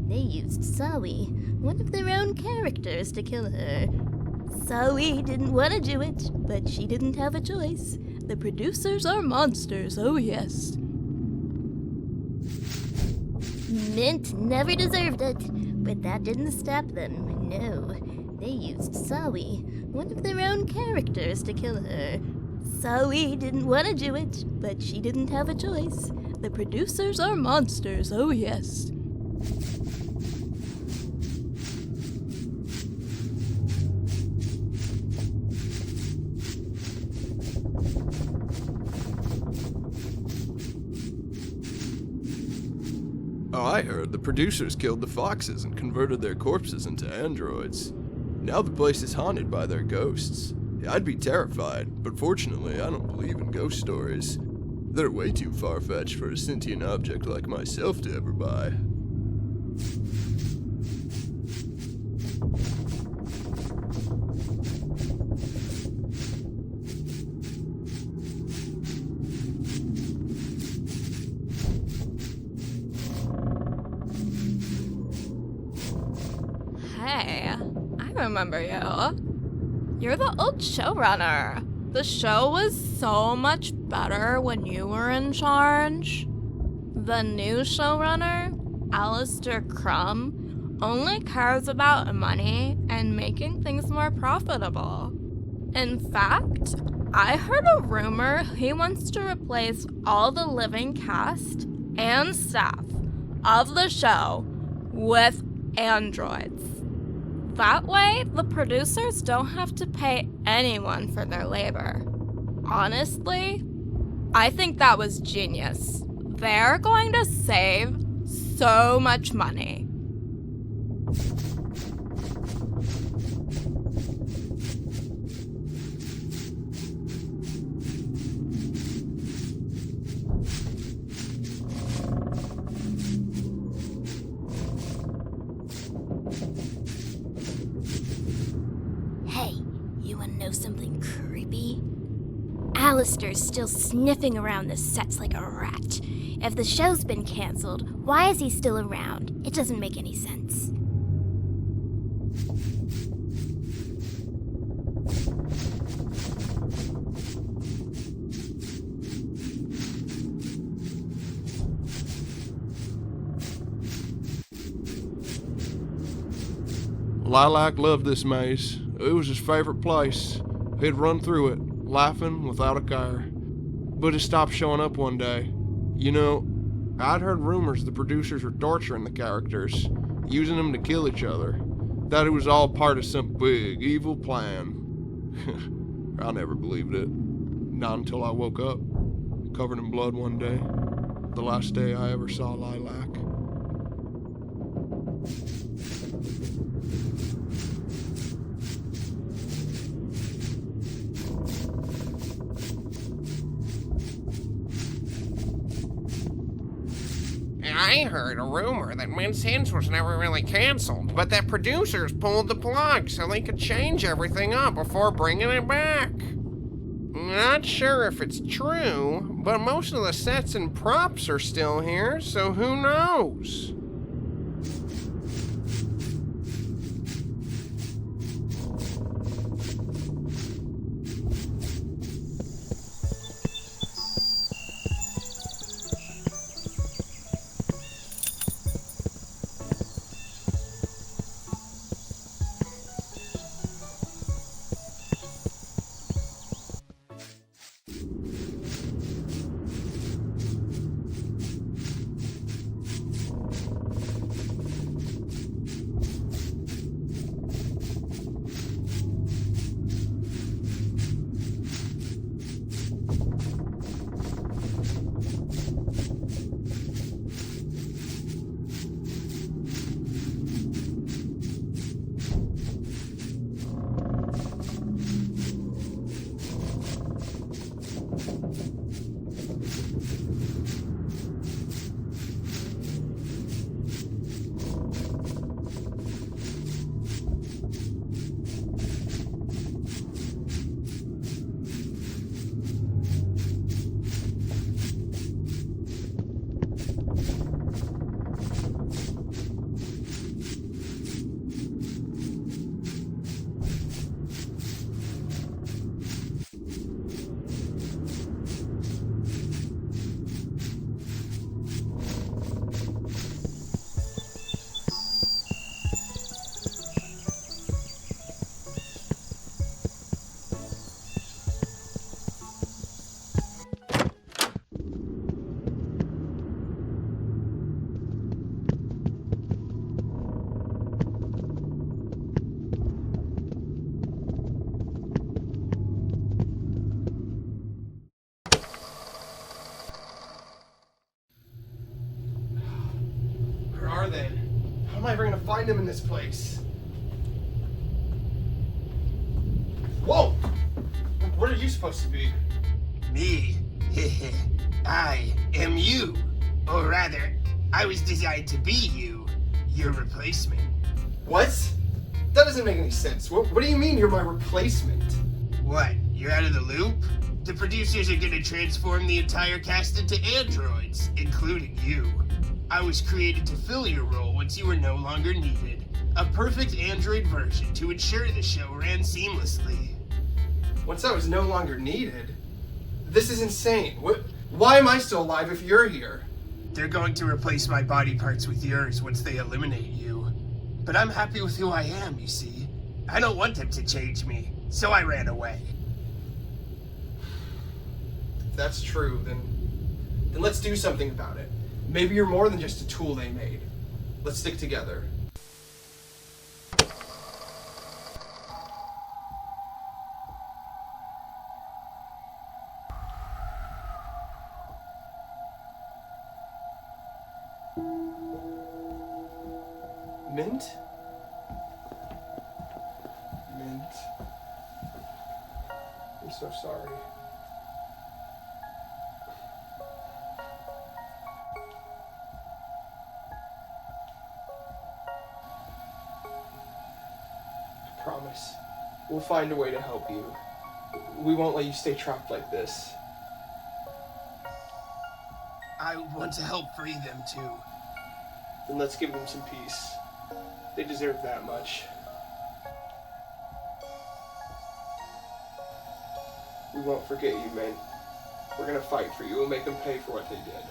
S10: They used Sawi, one of their own characters, to kill her. Sawi didn't want to do it, but she didn't have a choice.
S7: The producers are monsters, oh yes.
S10: Mint never deserved it, but that didn't stop them, no. They used Sawi, one of their own characters, to kill her. Sawi didn't want to do it, but she didn't have a choice.
S7: The producers are monsters, oh yes.
S11: Oh, I heard the producers killed the foxes and converted their corpses into androids. Now the place is haunted by their ghosts. I'd be terrified, but fortunately I don't believe in ghost stories. They're way too far-fetched for a sentient object like myself to ever buy.
S12: Hey, I
S7: remember you. You're the old showrunner. The show was so much better when you were in charge. The new showrunner, Alistair Crumb, only cares about money and making things more profitable. In fact, I heard a rumor he wants to replace all the living cast and staff of the show with androids. That way, the producers don't have to pay anyone for their labor. Honestly, I think that was genius. They're going to save so much money.
S1: Hey, you wanna know something creepy? Alistair's still sniffing around the sets like a rat. If the show's been canceled, why is he still around? It doesn't make any sense.
S11: Lilac loved this maze. It was his favorite place. He'd run through it, laughing without a care. But it stopped showing up one day. You know, I'd heard rumors the producers were torturing the characters, using them to kill each other. That it was all part of some big, evil plan. I never believed it. Not until I woke up, covered in blood one day. The last day I ever saw Lilac.
S3: I heard a rumor that Mince Hints was never really canceled, but that producers pulled the plug so they could change everything up before bringing it back. Not sure if it's true, but most of the sets and props are still here, so who knows?
S2: Where are they? How am I ever gonna find them in this place? Whoa! What are you supposed to be?
S3: Me? I am you. Or rather, I was designed to be you, your replacement.
S2: What? That doesn't make any sense. What do you mean you're my replacement?
S3: What, you're out of the loop? The producers are gonna transform the entire cast into androids, including you. I was created to fill your role once you were no longer needed. A perfect android version to ensure the show ran seamlessly.
S2: Once I was no longer needed? This is insane. Why am I still alive if you're here?
S3: They're going to replace my body parts with yours once they eliminate you. But I'm happy with who I am, you see. I don't want them to change me, so I ran away.
S2: If that's true, then let's do something about it. Maybe you're more than just a tool they made. Let's stick together. Mint? Mint. I'm so sorry. I promise. We'll find a way to help you. We won't let you stay trapped like this.
S3: I want to help free them too.
S2: Then let's give them some peace. They deserve that much. We won't forget you, Mint. We're gonna fight for you. We'll make them pay for what they did.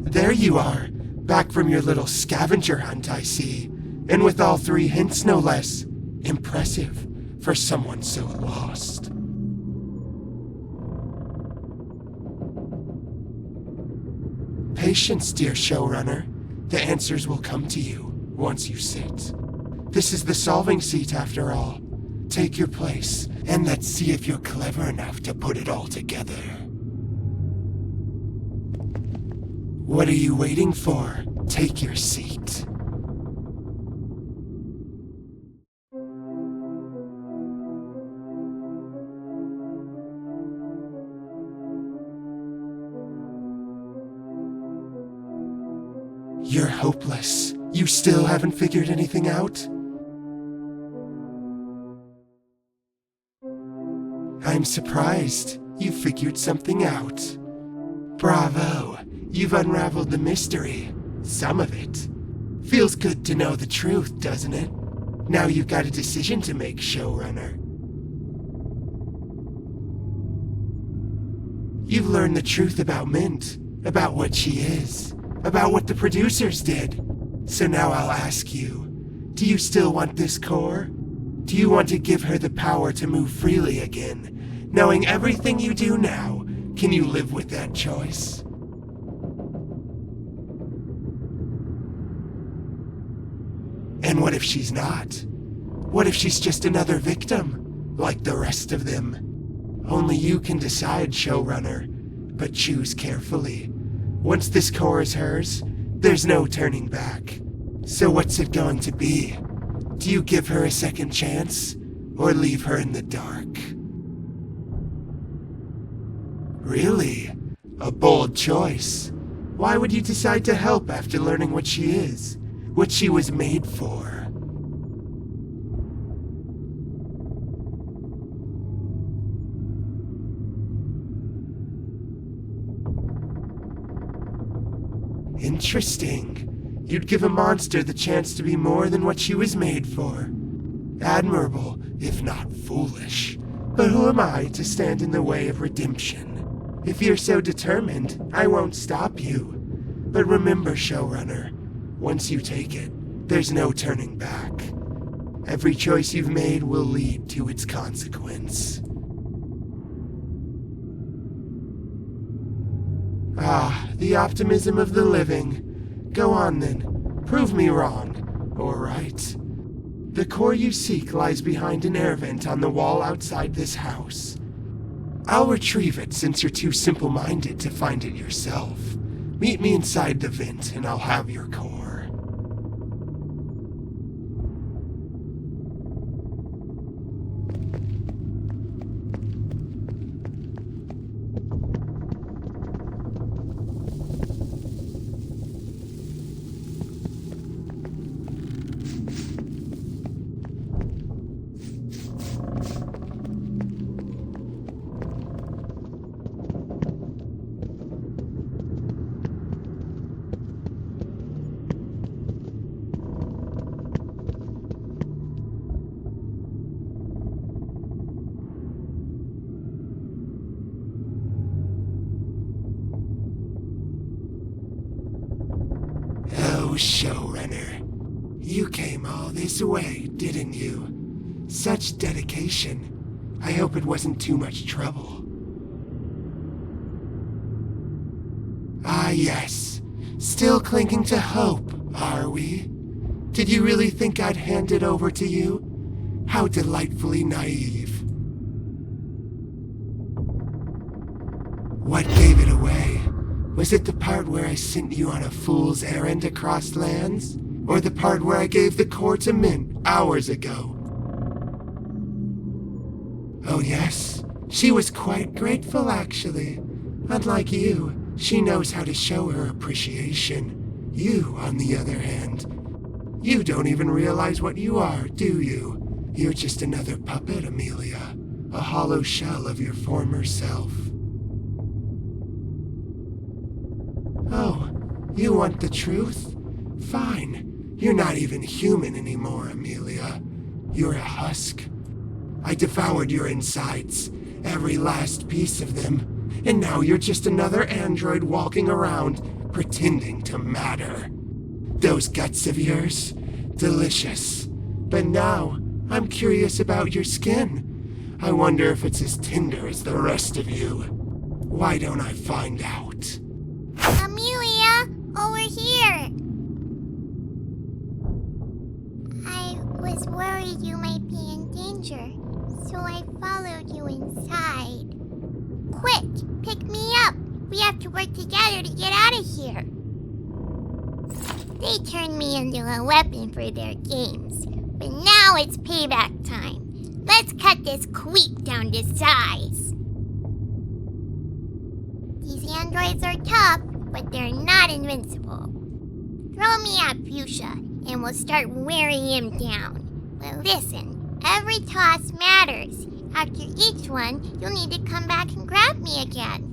S5: There you are, back from your little scavenger hunt, I see. And with all 3 hints, no less. Impressive for someone so lost. Patience, dear showrunner. The answers will come to you once you sit. This is the solving seat, after all. Take your place, and let's see if you're clever enough to put it all together. What are you waiting for? Take your seat. You're hopeless. You still haven't figured anything out? I'm surprised. You figured something out. Bravo. You've unraveled the mystery. Some of it. Feels good to know the truth, doesn't it? Now you've got a decision to make, showrunner. You've learned the truth about Mint, about what she is, about what the producers did. So now I'll ask you, do you still want this core? Do you want to give her the power to move freely again? Knowing everything you do now, can you live with that choice? And what if she's not? What if she's just another victim, like the rest of them? Only you can decide, showrunner, but choose carefully. Once this core is hers, there's no turning back. So what's it going to be? Do you give her a second chance, or leave her in the dark? Really? A bold choice. Why would you decide to help after learning what she is? What she was made for? Interesting. You'd give a monster the chance to be more than what she was made for. Admirable, if not foolish. But who am I to stand in the way of redemption? If you're so determined, I won't stop you. But remember, showrunner, once you take it, there's no turning back. Every choice you've made will lead to its consequence. Ah, the optimism of the living. Go on then, prove me wrong, or right. The core you seek lies behind an air vent on the wall outside this house. I'll retrieve it since you're too simple-minded to find it yourself. Meet me inside the vent and I'll have your core. Oh, showrunner. You came all this way, didn't you? Such dedication. I hope it wasn't too much trouble. Ah, yes. Still clinging to hope, are we? Did you really think I'd hand it over to you? How delightfully naive. What gave it away? Was it the part where I sent you on a fool's errand across lands? Or the part where I gave the core to Mint hours ago? Oh yes, she was quite grateful actually. Unlike you, she knows how to show her appreciation. You, on the other hand, you don't even realize what you are, do you? You're just another puppet, Amelia. A hollow shell of your former self. Oh, you want the truth? Fine. You're not even human anymore, Amelia. You're a husk. I devoured your insides, every last piece of them, and now you're just another android walking around, pretending to matter. Those guts of yours, delicious. But now, I'm curious about your skin. I wonder if it's as tender as the rest of you. Why don't I find out?
S6: Amelia, over here. I was worried you might be in danger, so I followed you inside. Quick, pick me up. We have to work together to get out of here. They turned me into a weapon for their games, but now it's payback time. Let's cut this queep down to size. These androids are tough, but they're not invincible. Throw me at Fuchsia, and we'll start wearing him down. But listen, every toss matters. After each one, you'll need to come back and grab me again.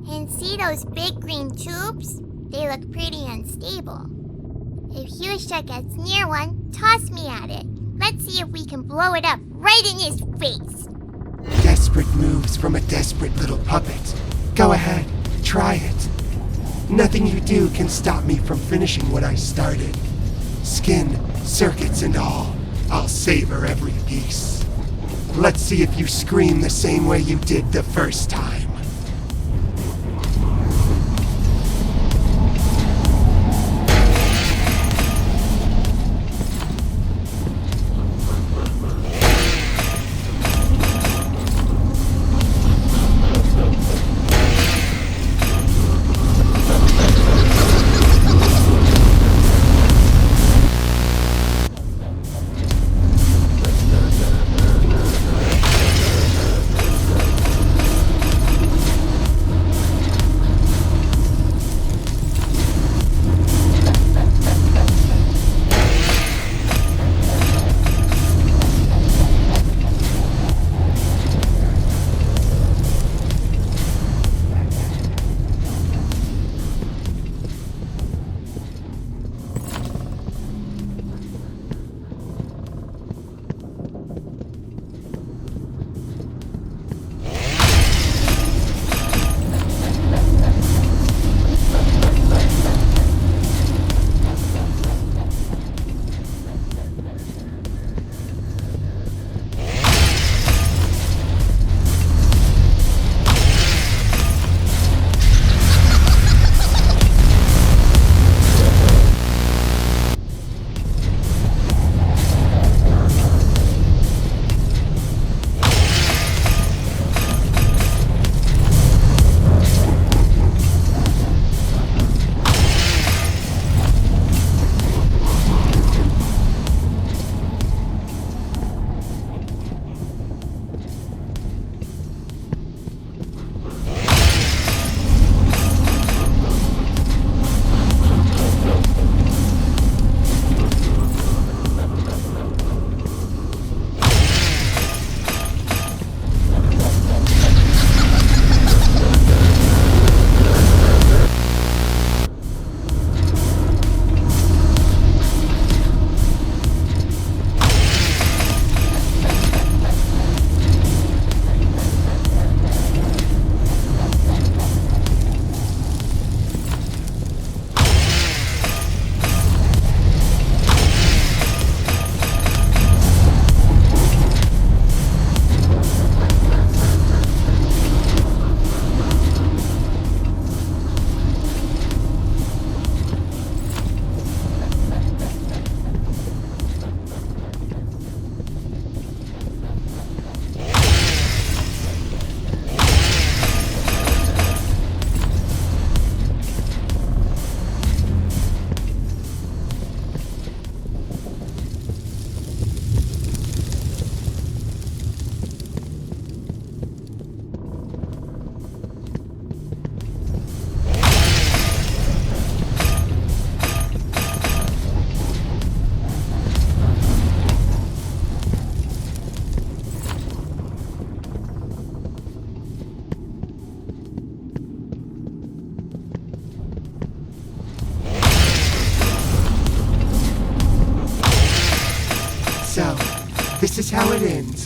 S6: And see those big green tubes? They look pretty unstable. If Fuchsia gets near one, toss me at it. Let's see if we can blow it up right in his face.
S5: Desperate moves from a desperate little puppet. Go ahead, try it. Nothing you do can stop me from finishing what I started. Skin, circuits, and all. I'll savor every piece. Let's see if you scream the same way you did the first time.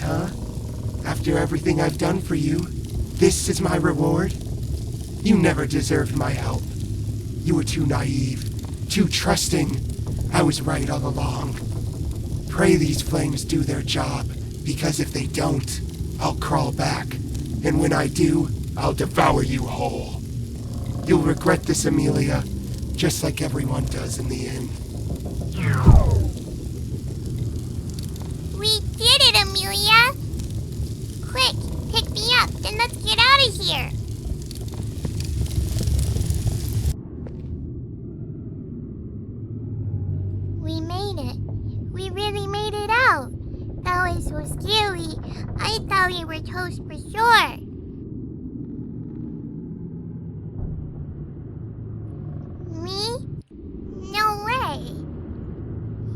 S5: huh? After everything I've done for you, this is my reward? You never deserved my help. You were too naive, too trusting. I was right all along. Pray these flames do their job, because if they don't, I'll crawl back. And when I do, I'll devour you whole. You'll regret this, Amelia, just like everyone does in the end.
S6: We did it, Amelia! Quick, pick me up, then let's get out of here! We made it. We really made it out. That was so scary. I thought we were toast for sure. Me? No way.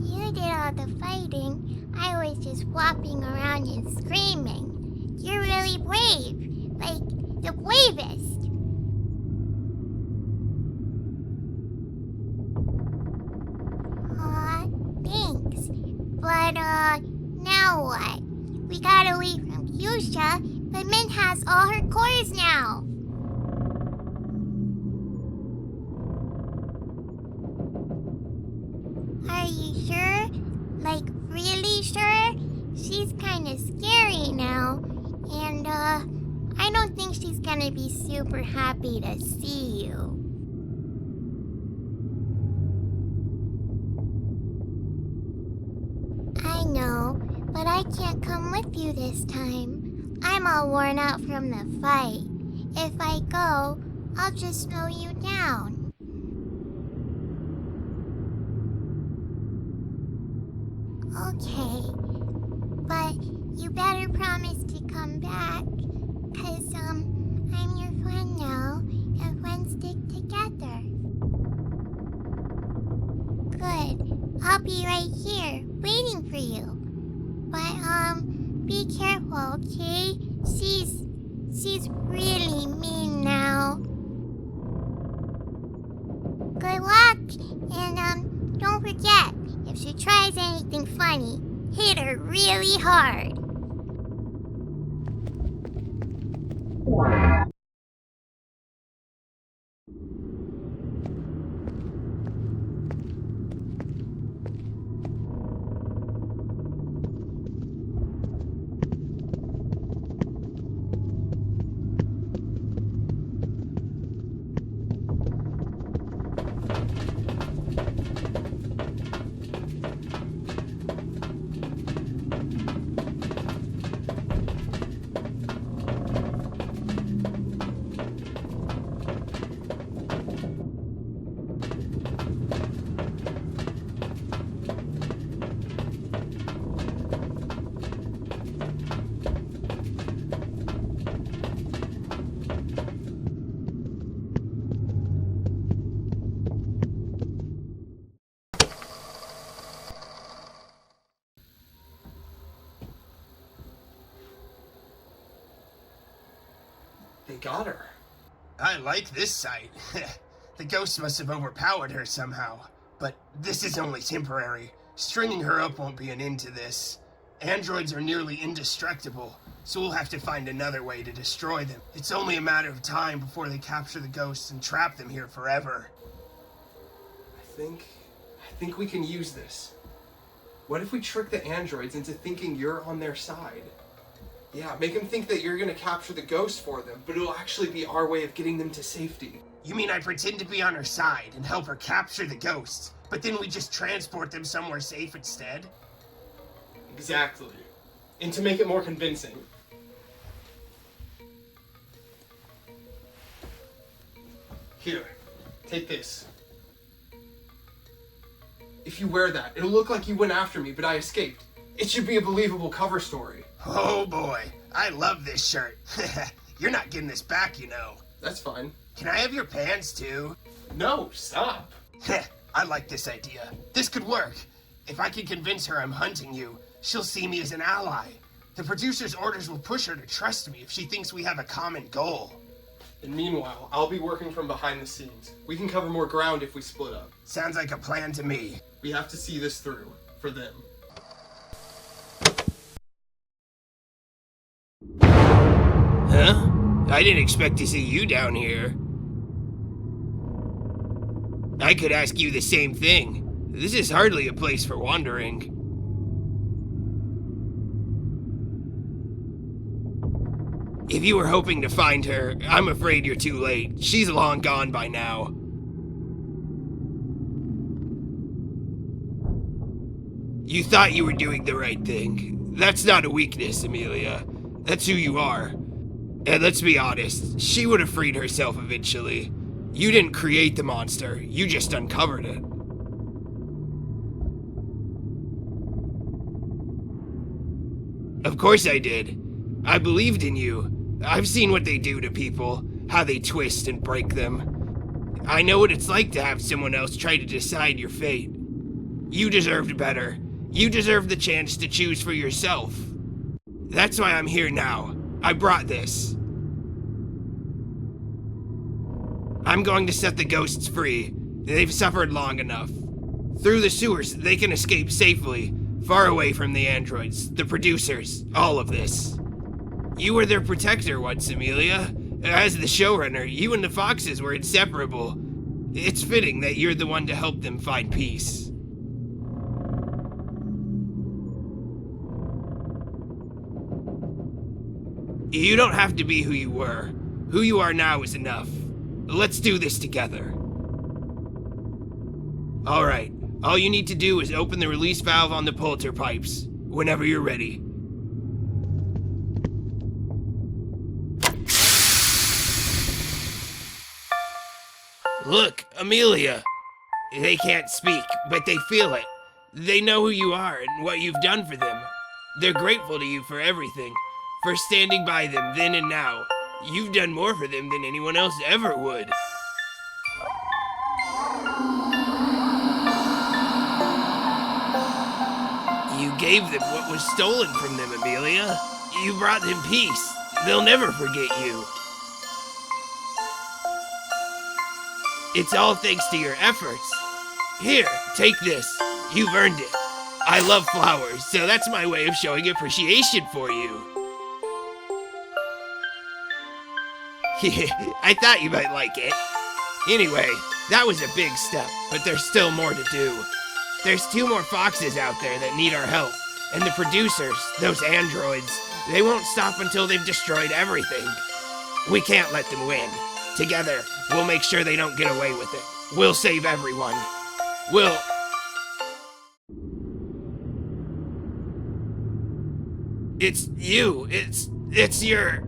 S6: You did all the fighting. I was just flopping around and screaming. You're really brave. Like, the bravest. Aw, thanks. But, now what? We got away from Fuchsia, but Mint has all her cores now. Are you sure? Like, really sure? She's kinda scary now. And, I don't think she's gonna be super happy to see you. I know, but I can't come with you this time. I'm all worn out from the fight. If I go, I'll just slow you down. Okay, but you better promise to come back, 'cause, I'm your friend now, and friends stick together. Good, I'll be right here, waiting for you. But, be careful, okay? She's really mean now. Good luck, and, don't forget, if she tries anything funny, hit her really hard.
S2: They got her.
S3: I like this sight. The ghost must have overpowered her somehow. But this is only temporary. Stringing her up won't be an end to this. Androids are nearly indestructible, so we'll have to find another way to destroy them. It's only a matter of time before they capture the ghosts and trap them here forever.
S2: I think we can use this. What if we trick the androids into thinking you're on their side? Yeah, make them think that you're gonna capture the ghost for them, but it'll actually be our way of getting them to safety.
S3: You mean I pretend to be on her side and help her capture the ghosts, but then we just transport them somewhere safe instead?
S2: Exactly. And to make it more convincing, here, take this. If you wear that, it'll look like you went after me, but I escaped. It should be a believable cover story.
S3: Oh boy, I love this shirt. You're not getting this back, you know.
S2: That's fine.
S3: Can I have your pants too?
S2: No, stop.
S3: I like this idea. This could work. If I can convince her I'm hunting you, she'll see me as an ally. The producer's orders will push her to trust me if she thinks we have a common goal.
S2: And meanwhile, I'll be working from behind the scenes. We can cover more ground if we split up.
S3: Sounds like a plan to me.
S2: We have to see this through, for them.
S3: I didn't expect to see you down here. I could ask you the same thing. This is hardly a place for wandering. If you were hoping to find her, I'm afraid you're too late. She's long gone by now. You thought you were doing the right thing. That's not a weakness, Amelia. That's who you are. And let's be honest, she would have freed herself eventually. You didn't create the monster, you just uncovered it. Of course I did. I believed in you. I've seen what they do to people, how they twist and break them. I know what it's like to have someone else try to decide your fate. You deserved better. You deserve the chance to choose for yourself. That's why I'm here now. I brought this. I'm going to set the ghosts free. They've suffered long enough. Through the sewers, they can escape safely, far away from the androids, the producers, all of this. You were their protector once, Amelia. As the showrunner, you and the Foxes were inseparable. It's fitting that you're the one to help them find peace. You don't have to be who you were. Who you are now is enough. Let's do this together. Alright, all you need to do is open the release valve on the polterpipes, whenever you're ready. Look, Amelia. They can't speak, but they feel it. They know who you are and what you've done for them. They're grateful to you for everything. For standing by them then and now. You've done more for them than anyone else ever would. You gave them what was stolen from them, Amelia. You brought them peace. They'll never forget you. It's all thanks to your efforts. Here, take this. You've earned it. I love flowers, so that's my way of showing appreciation for you. I thought you might like it. Anyway, that was a big step, but there's still more to do. There's 2 more Foxes out there that need our help, and the producers, those androids, they won't stop until they've destroyed everything. We can't let them win. Together, we'll make sure they don't get away with it. We'll save everyone. We'll... It's you. It's your...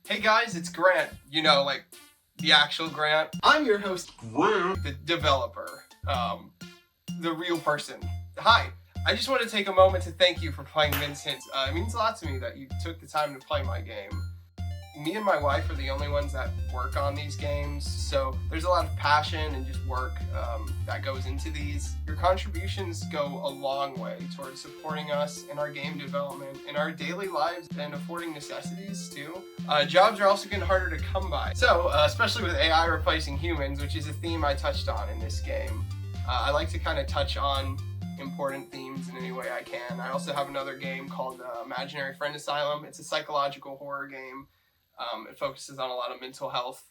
S2: Hey guys, it's Grant. You know, like, the actual Grant. I'm your host, Grant, the developer. The real person. Hi. I just want to take a moment to thank you for playing Mints Hints. It means a lot to me that you took the time to play my game. Me and my wife are the only ones that work on these games, so there's a lot of passion and just work that goes into these. Your contributions go a long way towards supporting us in our game development, in our daily lives, and affording necessities too. Jobs are also getting harder to come by. So, especially with AI replacing humans, which is a theme I touched on in this game, I like to kind of touch on important themes in any way I can. I also have another game called Imaginary Friend Asylum. It's a psychological horror game. It focuses on a lot of mental health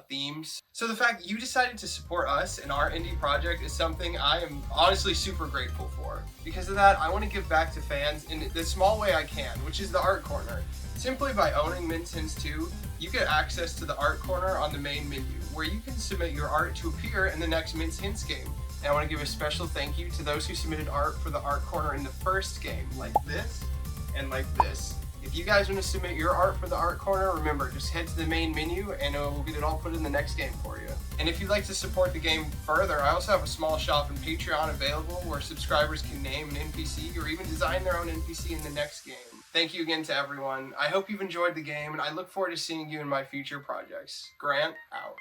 S2: themes. So the fact that you decided to support us in our indie project is something I am honestly super grateful for. Because of that, I want to give back to fans in the small way I can, which is the Art Corner. Simply by owning Mints Hints 2, you get access to the Art Corner on the main menu, where you can submit your art to appear in the next Mints Hints game. And I want to give a special thank you to those who submitted art for the Art Corner in the first game, like this and like this. If you guys want to submit your art for the art corner, remember, just head to the main menu and we'll get it all put in the next game for you. And if you'd like to support the game further, I also have a small shop in Patreon available where subscribers can name an NPC or even design their own NPC in the next game. Thank you again to everyone. I hope you've enjoyed the game, and I look forward to seeing you in my future projects. Grant, out.